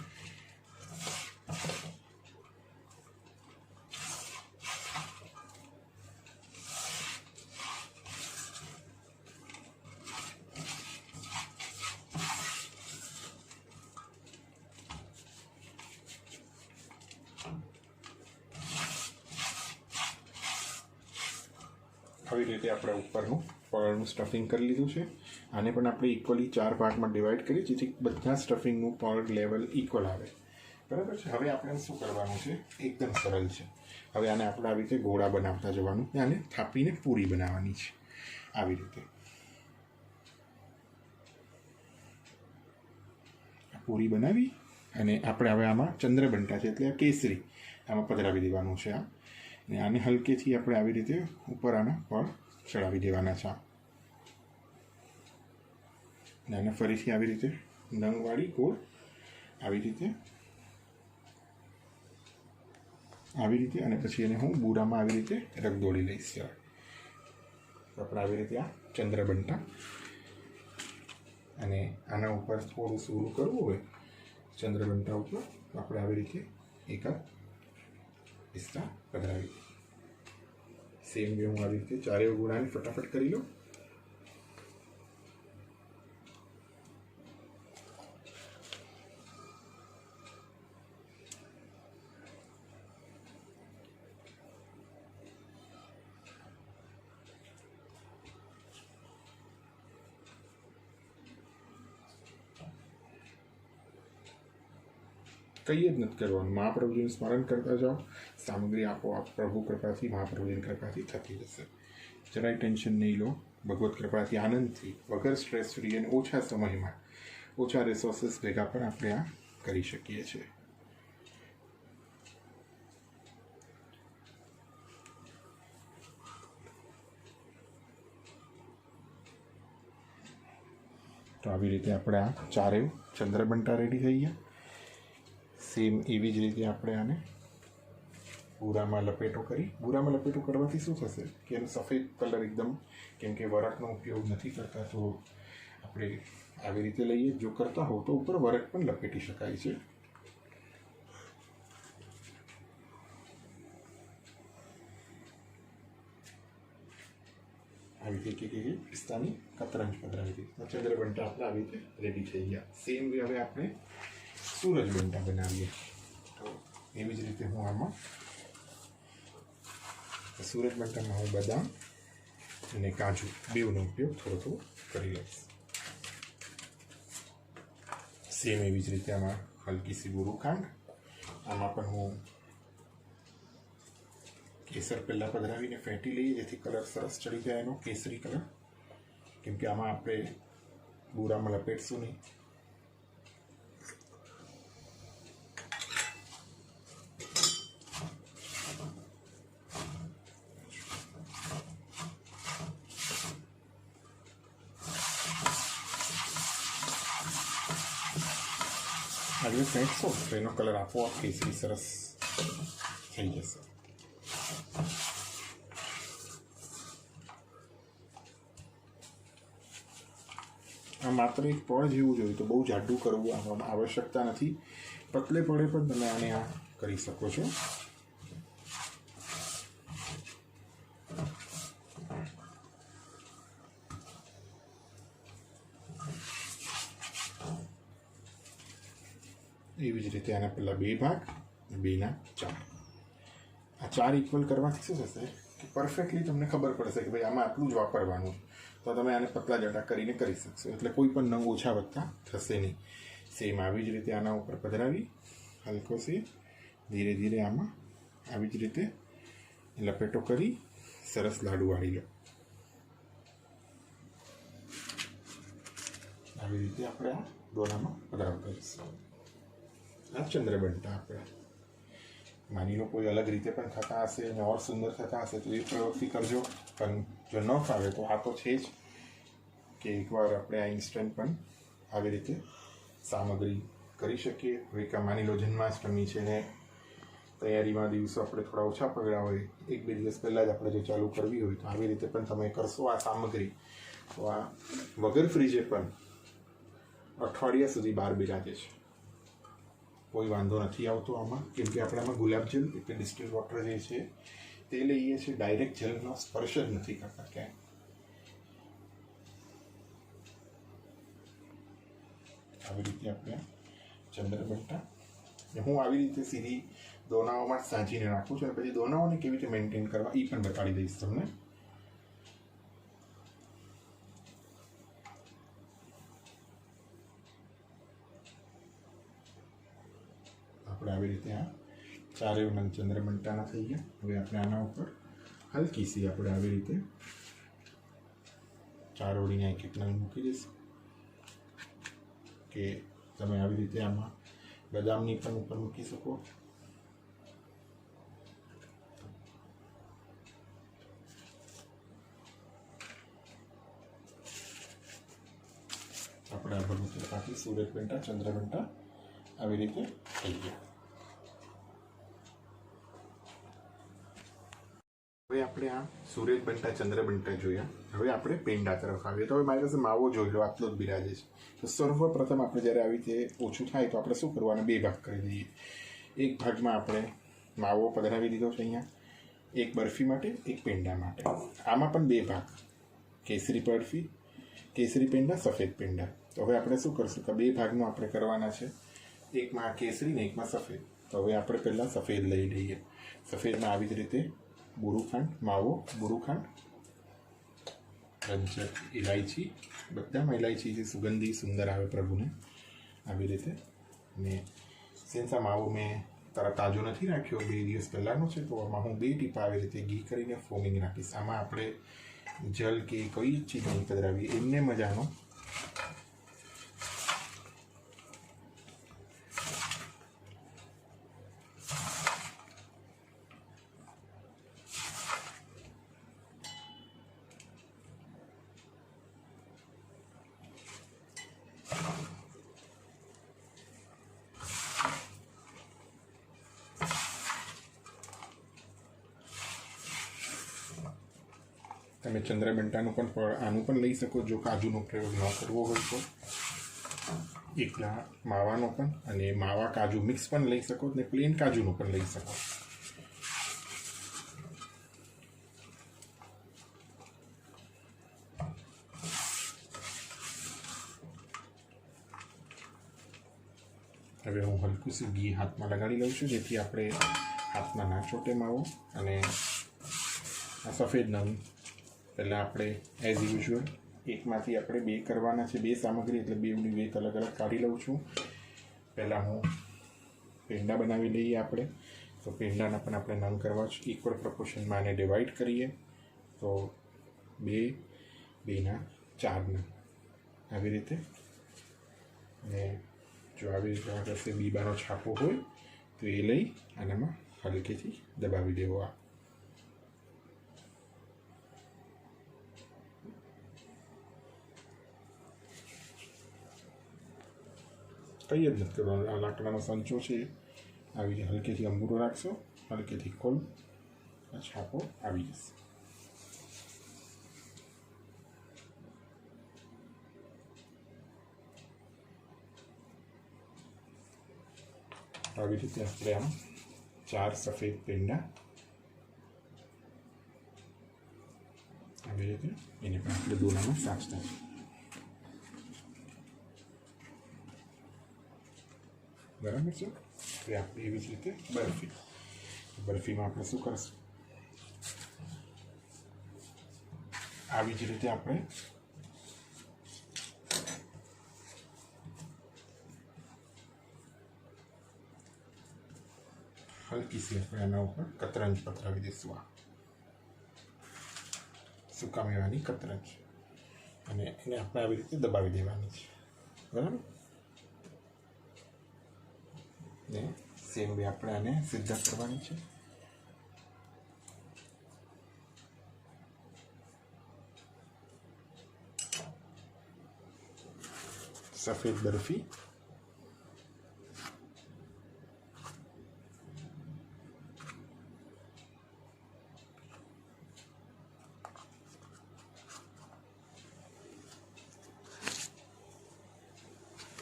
આવી રીતે આપણે ઉપરનું પળનું સ્ટફિંગ કરી લીધું છે. આને પણ આપણે ઇક્વલી 4 ભાગમાં ડિવાઈડ કરીએ જેથી બધા સ્ટફિંગનું પળ લેવલ ઇક્વલ આવે. બરાબર છે. હવે આપણે શું કરવાનું છે, એકદમ સરળ છે. હવે આને આપણે આવી રીતે ગોળા બનાવતા જવાનું, આને થાપીને પૂરી બનાવવાની છે આવી રીતે. પૂરી બનાવી અને આપણે હવે આમાં ચંદ્રબંટા છે એટલે કેસરી આમાં પધરાવી દેવાનું છે. અને આને હલકેથી આપણે આવી રીતે ઉપર આના પળ ચડાવી દેવાના છે. આને ફરીથી આવી રીતે નંગવાળી ગોળ આવી રીતે અને પછી એને હું બુરામાં આવી રીતે રગદોળી લઈશ. તો આપણે આવી રીતે આ ચંદ્રબંટા અને આના ઉપર થોડું સૂરું કરવું હોય ચંદ્રબંટા ઉપર આપણે આવી રીતે એકાદ પિસ્તા પધરાવી. સેમ વે હું આવી રીતે ચારેય ગોળાને ફટાફટ કરી લઉં. કંઈ જ નથી કરવાનું. મહાપ્રભુજીનું સ્મરણ કરતા જાઓ, સામગ્રી આપોઆપ પ્રભુ કૃપાથી મહાપ્રભુજીની કૃપાથી થતી જશે. જરાય ટેન્શન નહીં લો. ભગવત કૃપાથી આનંદથી વગર સ્ટ્રેસ ફ્રી અને ઓછા સમયમાં ઓછા રિસોર્સિસ ભેગા પણ આપણે આ કરી શકીએ છીએ. તો આવી રીતે આપણે આ ચારેય ચંદ્રબંટા રેડી થઈ ગયા. સેમ એવી જ રીતે આપણે આને બુરામાં લપેટો કરી. બુરામાં લપેટો કરવાથી શું થશે કે એનો સફેદ કલર એકદમ, કેમ કે વરખનો ઉપયોગ નથી કરતા તો આપણે આવી રીતે લઈએ. જો કરતા હોવ તો ઉપર વરખ પણ લપેટી શકાય છે. આવી રીતે કે પિસ્તાની કતરંજ પધરાવી દીધી. ચંદ્રબંટા આપણે આવી રીતે રેડી થઈ ગયા. સેમ વે હવે આપણે સૂરજબંટા બનાવીએ. તો એવી જ રીતે હું આમાં સૂરજબંટામાં હું બદામ અને કાજુ બેવનો ઉપયોગ થોડો કરી લઈશ. સેમ એવી જ રીતે આમાં હલકી સી ગુરુખાંડ. આમાં પણ હું કેસર પહેલાં પધરાવીને ફેંટી લઈએ જેથી કલર સરસ ચડી જાય એનો કેસરી કલર, કેમ કે આમાં આપણે બુરામાં લપેટશું નહીં. આજે ફેંકશો તો એનો કલર આપોઆપ કેસરી સરસ થઈ જશે. આ માત્ર એક પળ જેવું જોઈએ, તો બહુ જાડું કરવું આમાં આવશ્યકતા નથી. પતલે પડે પણ તમે આને આ કરી શકો છો. એવી જ રીતે આના પહેલાં 2 ભાગ, 2ના 4. આ 4 ઇક્વલ કરવાથી શું થશે કે પરફેક્ટલી તમને ખબર પડશે કે ભાઈ આમાં આટલું જ વાપરવાનું. તો તમે આને પતલા જાડા કરીને કરી શકશો, એટલે કોઈ પણ નંગ ઓછા વધતા થશે નહીં. સેમ આવી જ રીતે આના ઉપર પધરાવી હલકો સે ધીરે ધીરે આમાં આવી જ રીતે લપેટો કરી સરસ લાડુ વાળી લો. આવી રીતે આપણે આ દોરામાં પધરાવતા જઈશું. આ ચંદ્રબંટા આપણે માની લો કોઈ અલગ રીતે પણ થતા હશે અને ઓર સુંદર થતા હશે તો એ પ્રયોગથી કરજો. પણ જો ન ફાવે તો આ તો છે જ કે એકવાર આપણે આ ઇન્સ્ટન્ટ પણ આવી રીતે સામગ્રી કરી શકીએ. હવે માની લો જન્માષ્ટમી છે ને તૈયારીમાં દિવસો આપણે થોડા ઓછા પગડ્યા હોય, 1-2 દિવસ પહેલાં જ આપણે જો ચાલુ કરવી હોય તો આવી રીતે પણ તમે કરશો આ સામગ્રી તો આ વગર ફ્રીજે પણ અઠવાડિયા સુધી બહાર બિરાજે છે. કોઈ વાંધો નથી આવતો આમાં, કેમ કે આપણે આમાં ગુલાબજલ એટલે ડિસ્ટિલ વોટર જે છે તે લઈએ છીએ. ડાયરેક્ટ જલનો સ્પર્શ જ નથી કરતા ક્યાંય. આવી રીતે આપણે ચંદ્રબંટા હું આવી રીતે સીધી દોનાઓમાં સાંચીને રાખું છું અને પછી દોનાઓને કેવી રીતે મેન્ટેન કરવા એ પણ બતાડી દઈશ તમને. આપણે આવી રીતે આ ચારેય નંગ ચંદ્રબંટાના થઈ ગયા. હવે આપણે આના ઉપર હલકી સી આપણે આવી રીતે 4 ઓળીના એક નંગ મૂકી દઈશું કે તમે આવી રીતે આમાં બદામની પણ ઉપર મૂકી શકો. આપણે ભાગનું ચપાટી સૂર્યપેંડા ચંદ્રપેંડા આવી રીતે થઈ ગયા. હવે આપણે આ સૂર્યપેંડા ચંદ્રપેંડા જોયા. હવે આપણે પેંડા તરફ આવીએ. તો હવે મારી પાસે માવો જોઈ લો, આટલો જ બિરાજે છે. તો સર્વપ્રથમ આપણે જ્યારે આવી રીતે ઓછું થાય તો આપણે શું કરવાનું, બે ભાગ કરી દઈએ. એક ભાગમાં આપણે માવો પધરાવી દીધો છે અહીંયા, એક બરફી માટે, એક પેંડા માટે. આમાં પણ બે ભાગ, કેસરી બરફી, કેસરી પેંડા, સફેદ પેંડા. તો હવે આપણે શું કરશું કે બે ભાગનું આપણે કરવાના છે, એકમાં કેસરી ને એકમાં સફેદ. તો હવે આપણે પહેલાં સફેદ લઈ લઈએ. સફેદમાં આવી જ રીતે બુરુખાંડ, માવો, બુરુખાંડ, રંજક, ઇલાયચી, બધામાં ઇલાયચી જે સુગંધી સુંદર આવે પ્રભુને, આવી રીતે. અને સેન્સા માવો મેં તાજો નથી રાખ્યો, 2 દિવસ પહેલાંનો છે. તો આમાં હું 2 ટીપા આવી રીતે ઘી કરીને ફોમિંગ રાખીશ. આમાં આપણે જલ કે કોઈ ચીજ નહીં પધરાવી, એમને મજાનો તમે ચંદ્રપેંડાનું પણ આનું પણ લઈ શકો જો કાજુનો પ્રયોગ ન કરવો હોય તો. એકલા માવાનો પણ અને માવા કાજુ મિક્સ પણ લઈ શકો ને પ્લેન કાજુનું પણ લઈ શકો. હવે હું હલકું સી ઘી હાથમાં લગાડી લઉં છું જેથી આપણે હાથમાં ના ચોટે માવો. અને આ સફેદ નંગ પહેલાં આપણે એઝ યુઝ્યુઅલ એકમાંથી આપણે 2 કરવાના છે, 2 સામગ્રી એટલે 2ની 2 અલગ અલગ કાઢી લઉં છું. પહેલાં હું પેંડા બનાવી લઈએ આપણે. તો પેંડાના પણ આપણે નંગ કરવા છે, ઇક્વલ પ્રપોર્શનમાં આને ડિવાઈડ કરીએ તો 2, 2ના 4 નંગ આવી રીતે. અને જો આવી રીતે પાસે બીબાનો છાપો હોય તો એ લઈ આનામાં હલકેથી દબાવી દેવો. આ કંઈ જ નથી કરવાનું. આ લાકડાનો સંચો છે, આવી રીતે હલકેથી અંબૂરો રાખશો, હલકેથી ખોલ, આ છાપો આવી જશે. આવી રીતે આપણે આમ 4 સફેદ પેંડા આવી રીતે એને પણ આપણે દોરામાં સાચતા છે. બરાબર છે. તો આપણે એવી જ રીતે બરફીમાં આપણે શું કરશું, આવી જ રીતે આપણે હલકી સી આપણે એના ઉપર કતરંજ પથરાવી દઈશું. આ સૂકા મેવાની કતરંજ, અને એને આપણે આવી રીતે દબાવી દેવાની છે. બરાબર ને સેમ વે આપણે આને સીધા કરવાની છે. સફેદ બરફી,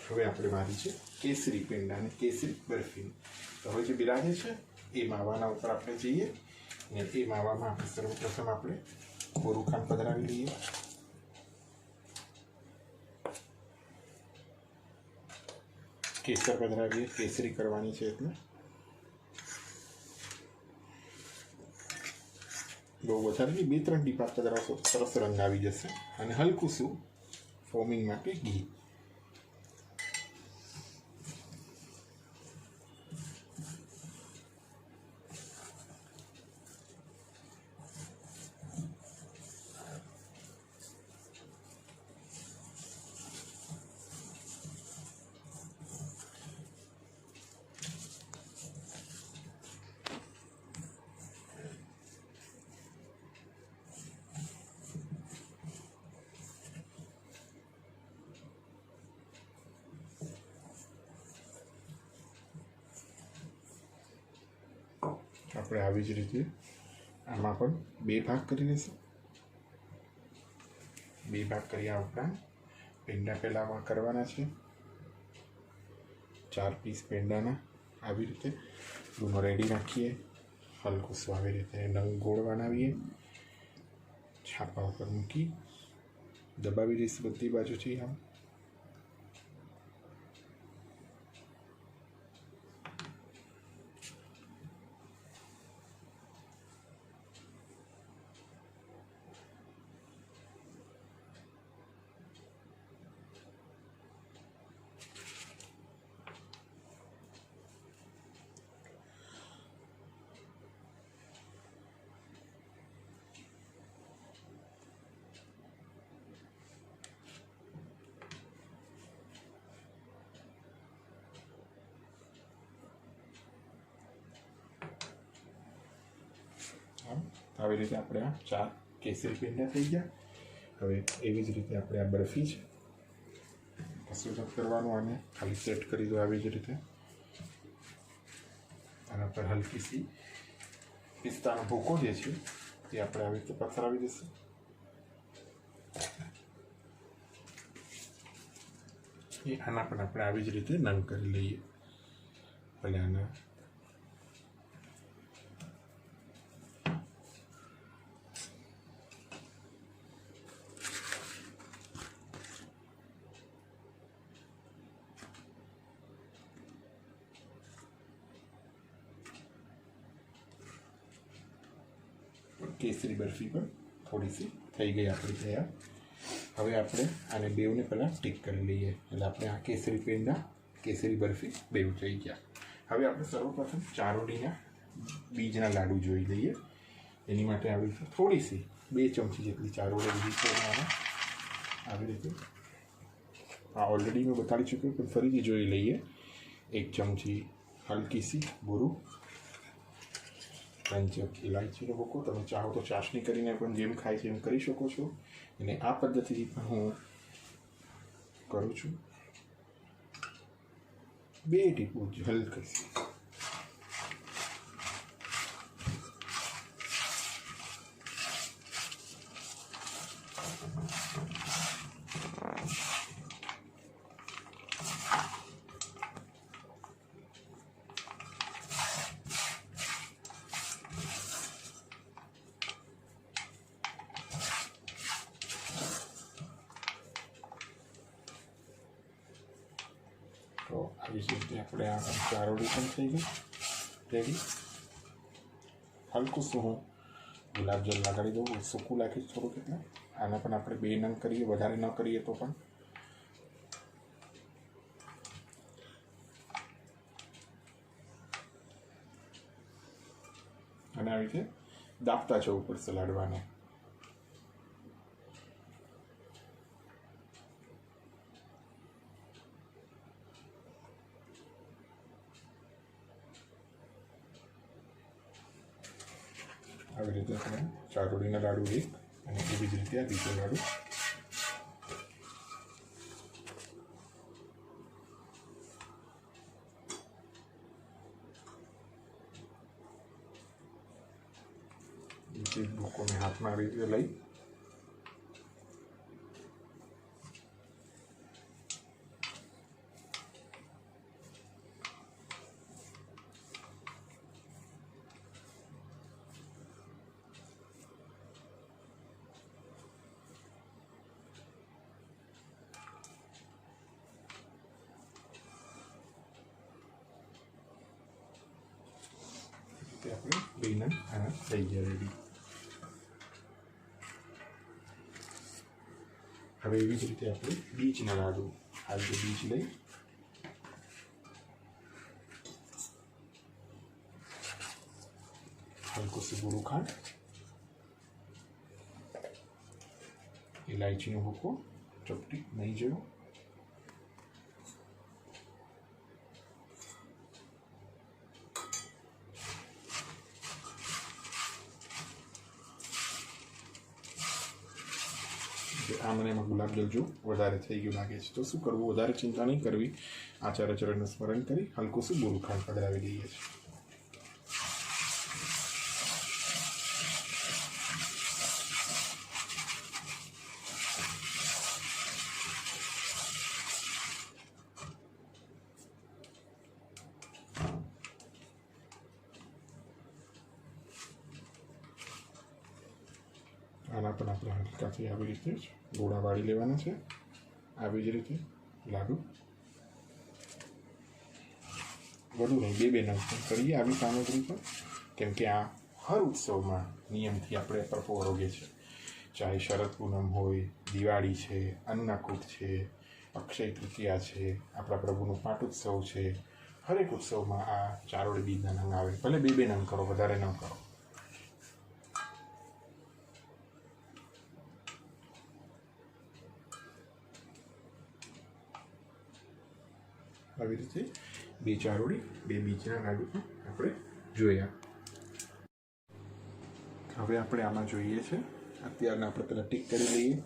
હવે આપણે વારી છે કેસરી પેંડા અને કેસરી બરફી. તો હવે જે બિરાજે છે એ માવાના ઉપર આપણે જઈએ અને એ માવામાં આપણે સર્વપ્રથમ આપણે બોરુખાંડ પધરાવી લઈએ. કેસર પધરાવીએ, કેસરી કરવાની છે એટલે બહુ વધારે નહીં, 2-3 ટીપા પધરાવશો તો સરસ રંગ આવી જશે. અને હલકું શું ફોમિંગ માટે ઘી. આપણે આવી જ રીતે આમાં પણ 2 ભાગ કરી લઈશું. 2 ભાગ કર્યા ઉપરાંત પેંડા પહેલાં કરવાના છે. 4 પીસ પેંડાના આવી રીતે દૂનો રેડી રાખીએ. હલકું શું આવી રીતે નંગ ગોળ બનાવીએ. છાપા ઉપર મૂકી દબાવી દઈશું બધી બાજુથી. આમ આવી રીતે આપણે આ 4 કેસરી પેંડા થઈ ગયા. હવે એવી જ રીતે આપણે આ બરફી છે કશું જ કરવાનું, આને ખાલી સેટ કરી દો આવી જ રીતે. આના પર હલકી સી પિસ્તાનો ભૂકો જે છે તે આપણે આવી રીતે પથરાવી દઈશું. આના પણ આપણે આવી જ રીતે નંગ કરી લઈએ. ભલે આના કેસરી બરફી પણ થોડી સી થઈ ગઈ આપણી તૈયાર. હવે આપણે આને બેવને પહેલાં સ્ટીક કરી લઈએ. એટલે આપણે આ કેસરી પેંડા કેસરી બરફી બેવ થઈ ગયા. હવે આપણે સર્વપ્રથમ ચારોડીના બીજના લાડુ જોઈ લઈએ. એની માટે આવી રીતે થોડી સી 2 ચમચી જેટલી ચારોડી લીધી છે. આવી રીતે આ ઓલરેડી મેં બતાડી ચૂક્યું પણ ફરીથી જોઈ લઈએ. 1 ચમચી હલકી સી બુરું, 3 ચમચી ઇલાયચીનો ભૂકો. તમે ચાહો તો ચાસણી કરીને પણ જેમ ખાય છે એમ કરી શકો છો. અને આ પદ્ધતિથી પણ હું કરું છું. 2 ટીપું હલકી સી તો આવી રીતે આપણે આ ચારોડી પણ થઈ ગઈ રેડી. હલકું શું હું ગુલાબજળ લગાડી દઉં, સૂકું નાખીશ થોડુંક. એટલે આના પણ આપણે 2 નંગ કરીએ, વધારે ન કરીએ તો પણ. અને આવી રીતે દાબતા જવું પડશે લાડવાને. આવી રીતે આપણે ચારોડીના લાડુ એક અને એવી જ રીતે આ બીજો લાડુ. બીજી ભૂકોને હાથમાં આવી રીતે લઈ આપણે 2 નંગ આના થઈ ગયા રેડી. હવે એવી જ રીતે આપણે બીજના લાડુ આ રીતે બીજ લઈ હલકું સે બુરું ખાંડ, ઇલાયચીનો ભૂકો ચપટી નહીં જેવો, આ મને એમાં ગુલાબજળ જો વધારે થઈ ગયું લાગે છે તો શું કરવું, વધારે ચિંતા નહીં કરવી. આચાર્ય ચરણનું સ્મરણ કરી હલકું શું બુરું ખાંડ પધરાવી દઈએ છીએ. આના પણ આપણે હલકાથી આવી રીતે જ ગોળા વાળી લેવાના છે. આવી જ રીતે લાડુ વધુ નહીં, બે નંગ પણ કરીએ આવી સામગ્રી પર, કેમ કે આ હર ઉત્સવમાં નિયમથી આપણે પરપોરોગે છે. ચાહે શરદ પૂનમ હોય, દિવાળી છે, અન્નકૂટ છે, અક્ષય તૃતીયા છે, આપણા પ્રભુનો પાટોત્સવ છે, હરેક ઉત્સવમાં આ ચારોળી બીજના નંગ આવે. ભલે બે નંગ કરો, વધારે ન કરો. આવી રીતે બે ચારોળી, બે બીજના લાડુ આપણે જોયા. હવે આપણે આમાં જોઈએ છે, અત્યારના આપણે પહેલાં ટીક કરી લઈએ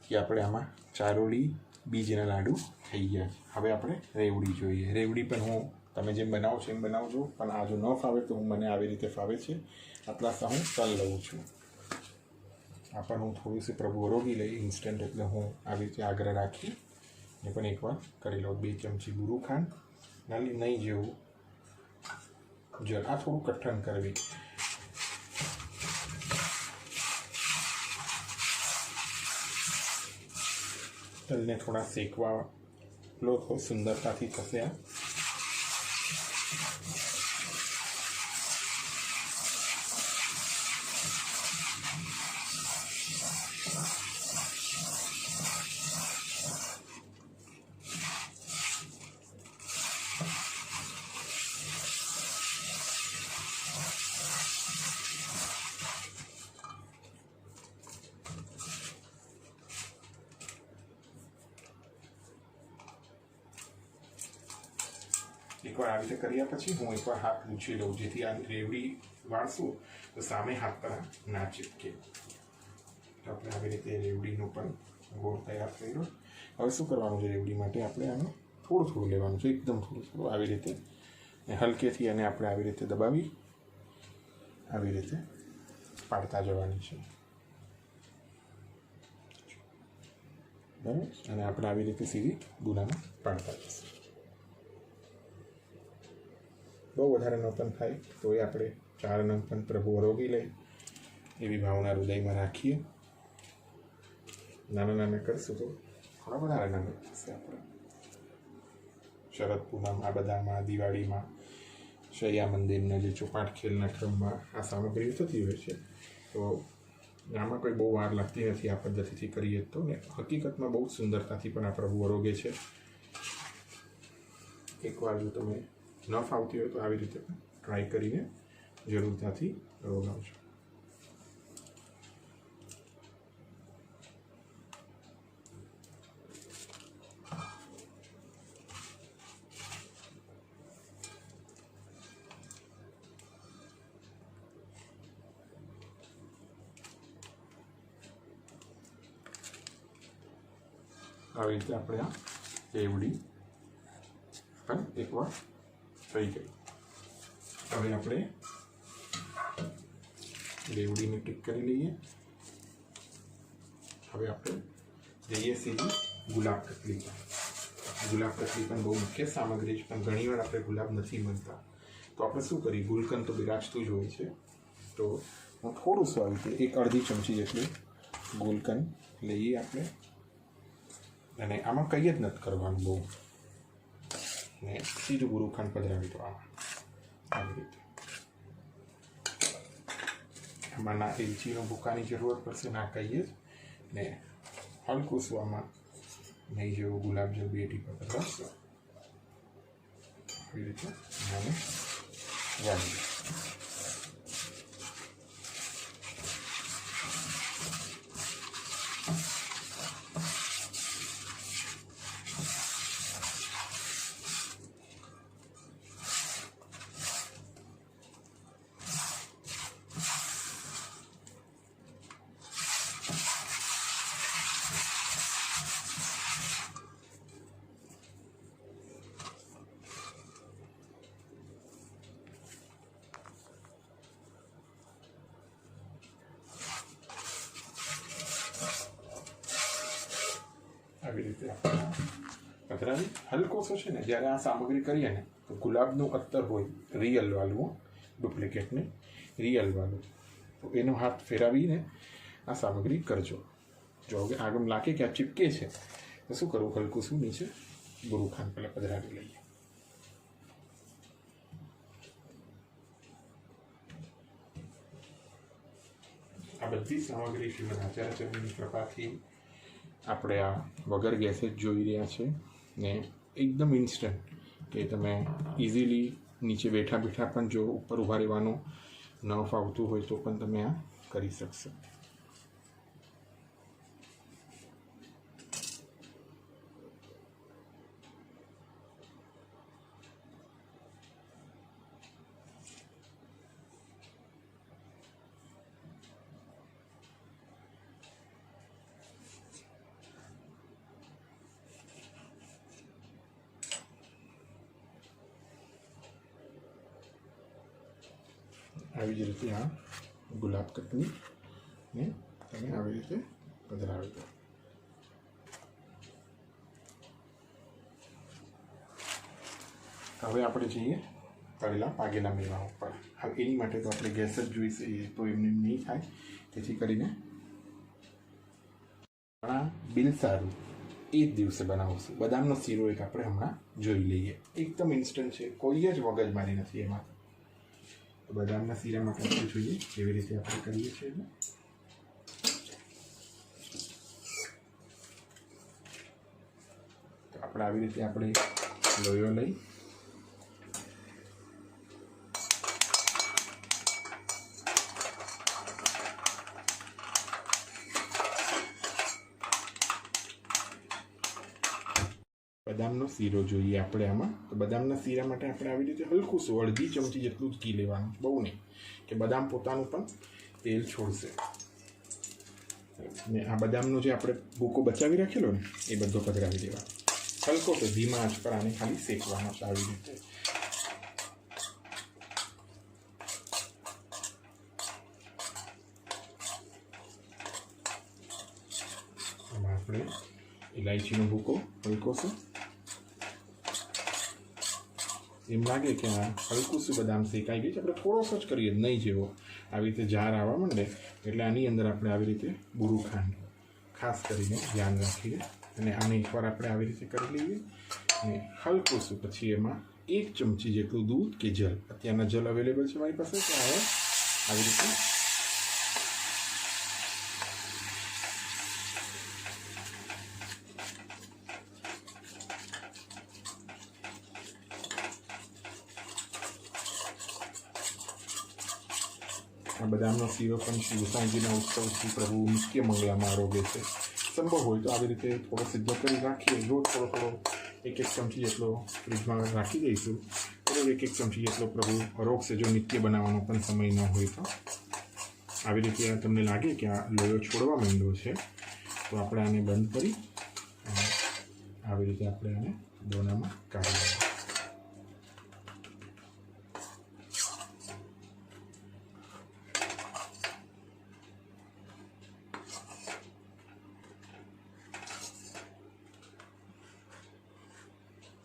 કે આપણે આમાં ચારોળી બીજના લાડુ થઈ ગયા છે. હવે આપણે રેવડી જોઈએ. રેવડી પણ હું તમે જેમ બનાવો છો એમ બનાવજો, પણ આ જો ન ફાવે તો મને આવી રીતે ફાવે છે. આટલા સા હું તલ લઉં છું. આ પણ હું થોડું સી પ્રભુ રોગી લઈ ઇન્સ્ટન્ટ, એટલે હું આવી રીતે આગ્રહ રાખી ને પણ એકવાર કરી લઉં. 2 ચમચી બુરું ખાંડ, નાલી નહીં જેવું જરા થોડું કઠણ કરવી. તલને થોડા શેકવા લો તો સુંદરતાથી થશે. આ એકવાર આવી રીતે કર્યા પછી હું એકવાર હાથ લૂછી લઉં, જેથી આ રેવડી વાળશું તો સામે હાથ પર ના ચીપકે. તો આપણે આવી રીતે રેવડીનું પણ ગોળ તૈયાર કર્યો. હવે શું કરવાનું છે, રેવડી માટે આપણે આને થોડું થોડું લેવાનું છે, એકદમ થોડું થોડું આવી રીતે હલકેથી, અને આપણે આવી રીતે દબાવી આવી રીતે પાડતા જવાની છે. બરાબર, અને આપણે આવી રીતે સીધી ગુનામાં પાડતા જઈશું. બહુ વધારે ન પણ થાય તો એ આપણે 4 નંગ પણ પ્રભુ રોગી લઈ એવી ભાવના હૃદયમાં રાખીએ. નાના નાના કરશું તો થોડા વધારે નંગ થશે. આપણે શરદ પૂનમ, આ બધામાં, દિવાળીમાં, શૈયા મંદિરના જે ચોપાટ ખેલના ક્રમમાં આ સામગ્રી થતી હોય છે. તો આમાં કોઈ બહુ વાર લાગતી નથી આ પદ્ધતિથી કરીએ તો, ને હકીકતમાં બહુ સુંદરતાથી પણ આ પ્રભુ આરોગે છે. એકવાર જો તમે ન ફાવતી હોય તો આવી રીતે ટ્રાય કરીને જરૂરતાથી રોગાવજો. આવી રીતે આપણે આ રેવડી પણ એકવાર થઈ ગઈ. હવે આપણે રેવડીને ટીક કરી લઈએ. હવે આપણે જઈએ સીધી ગુલાબ કતલી પર. ગુલાબ કતલી પણ બહુ મુખ્ય સામગ્રી છે, પણ ઘણીવાર આપણે ગુલાબ નથી મળતા. તો આપણે શું કરીએ, ગુલકંદ તો બિરાજતું જ હોય છે. તો હું થોડું શું આવી રીતે 1/2 ચમચી જેટલું ગુલકંદ લઈએ આપણે, અને આમાં કંઈ જ નથી કરવાનું બહુ, ને સીધું ગુરુખંડ પધરાવી દો આમાં આવી રીતે. આમાં ના એલચીનો ભૂકાની જરૂરત પડશે, ના કહીએ જ, ને હલકું શું આમાં નહીં જેવું ગુલાબ જેવું 2 ટીપા પધરાવશો આવી રીતે. અને વાળી આવી રીતે પધરાવી હલકો સો છે ને. જ્યારે આ સામગ્રી કરીએ ને તો ગુલાબનું અત્તર હોય રિયલ વાળું, ડુપ્લિકેટને રિયલ વાળું, તો એનો હાથ ફેરવીને આ સામગ્રી કરજો. જો હવે આગળ લાગે કે આ ચીપકે છે તો શું કરવું, હલકું શું નીચે ગુરુખાંડ પહેલાં પધરાવી લઈએ. આ બધી સામગ્રી શ્રીમદ આચાર્યચંદ્રની કૃપાથી આપણે આ વગર ગેસે જ જોઈ રહ્યા છે ને એકદમ ઇન્સ્ટન્ટ કે તમે ઇઝીલી નીચે બેઠા બેઠા પણ જો ઉપર ઊભા રહેવાનું ન ફાવતું હોય તો પણ તમે આ કરી શકશો. આવી જ રીતે આ ગુલાબ કટની ને તમે આવી રીતે પધરાવી દો. હવે આપણે જઈએ તળેલા પાકેલા મેવા ઉપર. હવે એની માટે તો આપણે ગેસ જ જોઈશે, એ તો એમને નહીં થાય. તેથી કરીને બિલ સારું એ જ દિવસે બનાવશું. બદામનો શીરો એક આપણે હમણાં જોઈ લઈએ. એકદમ ઇન્સ્ટન્ટ છે, કોઈ જ મગજમારી નથી એમાં. બદામના શીરા માટે આપણે જોઈએ કેવી રીતે આપણે કરીએ છીએ. તો આપણે આવી રીતે આપણે લોયો લઈ બદામનો શીરો જોઈએ આપણે આમાં. તો બદામના શીરા માટે આપણે આવી રીતે હલકું શું અડધી ચમચી જેટલું જ ઘી લેવાનું, બહુ નહીં, કે બદામ પોતાનું પણ તેલ છોડશે. ને આ બદામનો જે આપણે ભૂકો બચાવી રાખેલો ને એ બધો પધરાવી દેવાનો. હલકો તો ધીમા આંચ પર આને ખાલી શેકવાનો છે આવી રીતે. આમાં આપણે ઇલાયચીનો ભૂકો હલકો છે. એમ લાગે કે આ હલકું શું બદામ શેકાઈ ગઈ છે, આપણે થોડો જ કરીએ, નહીં જેવો આવી રીતે જાર આવવા માંડે એટલે આની અંદર આપણે આવી રીતે બુરું ખાંડ ખાસ કરીને ધ્યાન રાખીએ અને આને એકવાર આપણે આવી રીતે કરી લઈએ. અને હલકું શું પછી એમાં 1 ચમચી જેટલું દૂધ કે જલ, અત્યારના જલ અવેલેબલ છે મારી પાસે, તો હવે આવી રીતે આ બદામનો શીરો પણ શ્રી ગુસાઈજીના ઉત્સવથી પ્રભુ નિત્ય મંગળામાં આરોગ્ય છે. સંભવ હોય તો આવી રીતે થોડો સિદ્ધ કરી રાખીએ. રોજ થોડો થોડો 1 ચમચી જેટલો ફ્રીજમાં રાખી દઈશું. રોજ 1 ચમચી જેટલો પ્રભુ આરોગશે. જો નિત્ય બનાવવાનો પણ સમય ન હોય તો આવી રીતે તમને લાગે કે આ લોયો છોડવા માંડ્યો છે તો આપણે આને બંધ કરી આવી રીતે આપણે આને દોનામાં કાઢી લઈએ.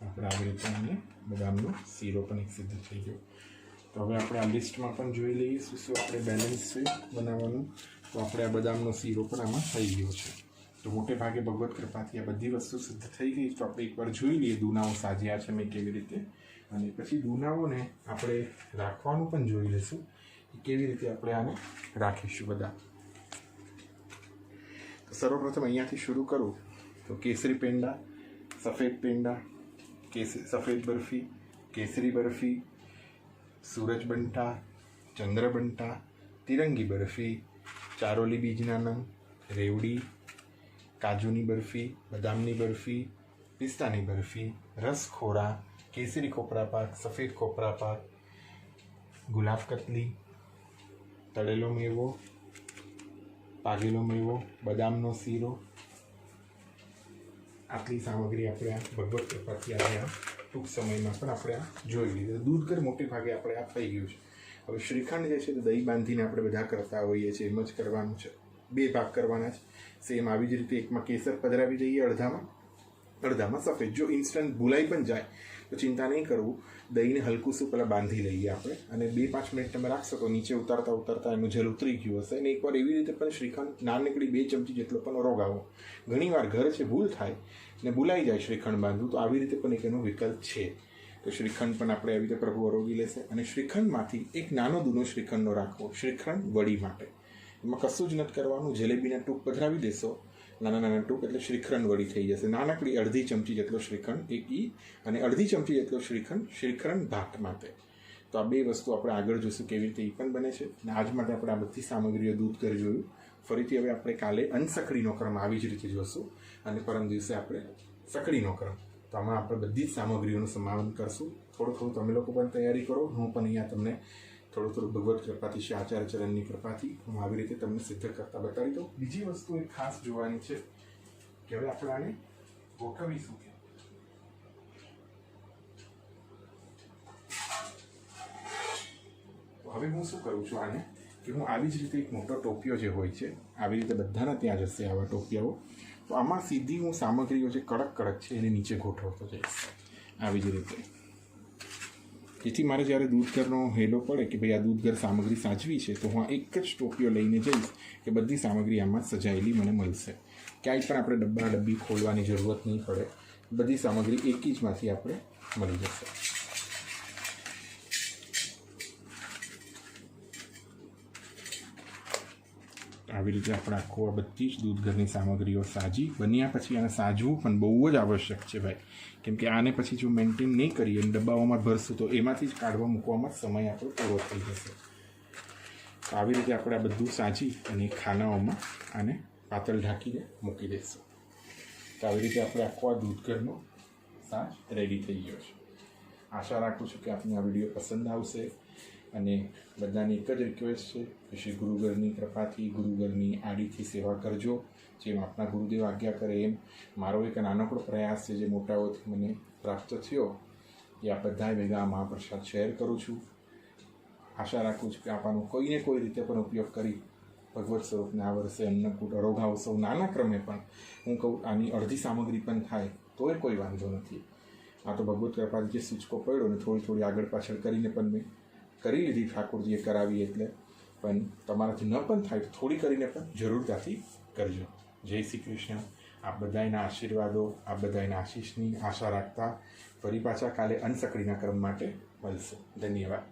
આપણે આવી રીતે આને બદામનો શીરો પણ એક સિદ્ધ થઈ ગયો. તો હવે આપણે આ લિસ્ટમાં પણ જોઈ લઈએ શું શું આપણે બેલેન્સ છે બનાવવાનું. તો આપણે આ બદામનો શીરો પણ આમાં થઈ ગયો છે. તો મોટે ભાગે ભગવત કૃપાથી આ બધી વસ્તુ સિદ્ધ થઈ ગઈ. તો આપણે એકવાર જોઈ લઈએ દૂનાઓ સાજ્યા છે મેં કેવી રીતે, અને પછી દૂનાઓને આપણે રાખવાનું પણ જોઈ લઈશું કેવી રીતે આપણે આને રાખીશું બધા. તો સર્વપ્રથમ અહીંયાથી શરૂ કરું તો કેસરી પેંડા, સફેદ પેંડા, સફેદ બરફી, કેસરી બરફી, સૂરજ બંટા, ચંદ્ર બંટા, તિરંગી બરફી, ચારોલી બીજના નંગ, રેવડી, કાજુની બરફી, બદામની બરફી, પિસ્તાની બરફી, રસખોરા, કેસરી ખોપરા પાક, સફેદ ખોપરા પાક, ગુલાબ કતલી, તળેલો મેવો, પાકેલો મેવો, બદામનો શીરો. આટલી સામગ્રી આપણે આ ભગવત કૃપાથી આજે આ ટૂંક સમયમાં પણ આપણે આ જોઈ લીધું. દૂધ ઘર મોટે ભાગે આપણે આ થઈ ગયું છે. હવે શ્રીખંડ જે છે તો દહીં બાંધીને આપણે બધા કરતા હોઈએ છીએ, એમ જ કરવાનું છે. 2 ભાગ કરવાના છે. સેમ આવી જ રીતે એકમાં કેસર પધરાવી દઈએ, અડધામાં સફેદ. જો ઇન્સ્ટન્ટ ભૂલાઈ પણ જાય તો ચિંતા નહીં કરવું, દહીંને હલકું શું પહેલાં બાંધી લઈએ આપણે, અને 2-5 મિનિટ તમે રાખશો તો નીચે ઉતારતા ઉતારતા એનું જેલ ઉતરી ગયું હશે. અને એકવાર એવી રીતે પણ શ્રીખંડ નાનકડી 2 ચમચી જેટલો પણ ઓરોગાવો. ઘણીવાર ઘરે છે ભૂલ થાય ને ભૂલાઈ જાય શ્રીખંડ બાંધવું, તો આવી રીતે પણ એક એનો વિકલ્પ છે. તો શ્રીખંડ પણ આપણે આવી રીતે પ્રભુ ઓરોગી લેશે. અને શ્રીખંડમાંથી એક નાનો દૂનો શ્રીખંડનો રાખવો શ્રીખંડ વડી માટે. એમાં કશું જ નથી કરવાનું, જલેબીના ટૂંક પધરાવી દેશો, નાના નાના ટૂંક, એટલે શ્રીખંડ વડી થઈ જશે. નાનકડી 1/2 ચમચી જેટલો શ્રીખંડ એક અને 1/2 ચમચી જેટલો શ્રીખંડ ભાત માટે. તો આ 2 વસ્તુ આપણે આગળ જોઈશું કેવી રીતે એ પણ બને છે. અને આજ માટે આપણે આ બધી સામગ્રીઓ દૂધ ઘર જોયું. ફરીથી હવે આપણે કાલે અનસકડીનો ક્રમ આવી જ રીતે જોઈશું, અને પરમ દિવસે આપણે સકડીનો ક્રમ. તો આમાં આપણે બધી જ સામગ્રીઓનું સમાવન કરશું. થોડું થોડું તમે લોકો પણ તૈયારી કરો, હું પણ અહીંયા તમને થોડું ભગવત કૃપાથી, શ્રી આચાર્ય ચરણની કૃપાથી હું આવી રીતે તમને સિદ્ધ કરતા બતાવી દઉં. બીજી વસ્તુ એક ખાસ જોવાની છે કે હવે આપણે આને ગોઠવીશું. હવે હું શું કરું છું આને, કે હું આવી જ રીતે એક મોટો ટોપિયો જે હોય છે, આવી રીતે બધાના ત્યાં જશે આવા ટોપિયાઓ. તો આમાં સીધી હું સામગ્રીઓ જે કડક છે એને નીચે ગોઠવતો જઈશ આવી જ રીતે, જેથી મારે જ્યારે દૂધઘરનો હેલો પડે કે ભાઈ આ દૂધઘર સામગ્રી સાચવી છે, તો હું એક જ ટોપિયો લઈને જઈશ કે બધી સામગ્રી આમાં સજાયેલી મને મળશે. ક્યાંય પણ આપણે ડબ્બી ખોલવાની જરૂરત નહીં પડે, બધી સામગ્રી એક જમાંથી આપણે મળી જશે. આવી રીતે આપણે આખું આ બધી જ દૂધઘરની સામગ્રીઓ સાજી બન્યા પછી આને સાજવું પણ બહુ જ આવશ્યક છે ભાઈ, કેમ કે આને પછી જો મેન્ટેન નહીં કરીએ અને ડબ્બાઓમાં ભરશું તો એમાંથી જ કાઢવા મૂકવામાં સમય આપણો પૂરો થઈ જશે. તો આવી રીતે આપણે આ બધું સાજી અને ખાનાઓમાં આને પાતળ ઢાંકીને મૂકી દઈશું. તો આવી રીતે આપણે આખો આ દૂધઘરનો સાજ રેડી થઈ ગયો છે. આશા રાખું છું કે આપને આ વિડીયો પસંદ આવશે. અને બધાની એક જ રિક્વેસ્ટ છે કે શ્રી ગુરુઘરની કૃપાથી, ગુરુઘરની આડીથી સેવા કરજો, જેમ આપણા ગુરુદેવ આજ્ઞા કરે એમ. મારો એક નાનકડો પ્રયાસ છે જે મોટાઓથી મને પ્રાપ્ત થયો, એ આ બધાએ ભેગા આ મહાપ્રસાદ શેર કરું છું. આશા રાખું છું કે આપવાનો કોઈને કોઈ રીતે પણ ઉપયોગ કરી ભગવત સ્વરૂપને આ વર્ષે અન્નકૂટ અરોગા ઉત્સવ નાના ક્રમે પણ, હું કહું આની અડધી સામગ્રી પણ થાય તોય કોઈ વાંધો નથી. આ તો ભગવત કૃપાથી જે સૂચકો પડ્યો ને થોડી આગળ પાછળ કરીને પણ મેં કરી લીધી, ઠાકોરજીએ કરાવી એટલે. પણ તમારાથી ન પણ થાય તો થોડી કરીને પણ જરૂરતાથી કરજો. જય શ્રી કૃષ્ણ. આપ બધાના આશીર્વાદો, આપ બધાના આશીષની આશા રાખતા ફરી પાછા કાલે અનસકડીના ક્રમ માટે મળશે. ધન્યવાદ.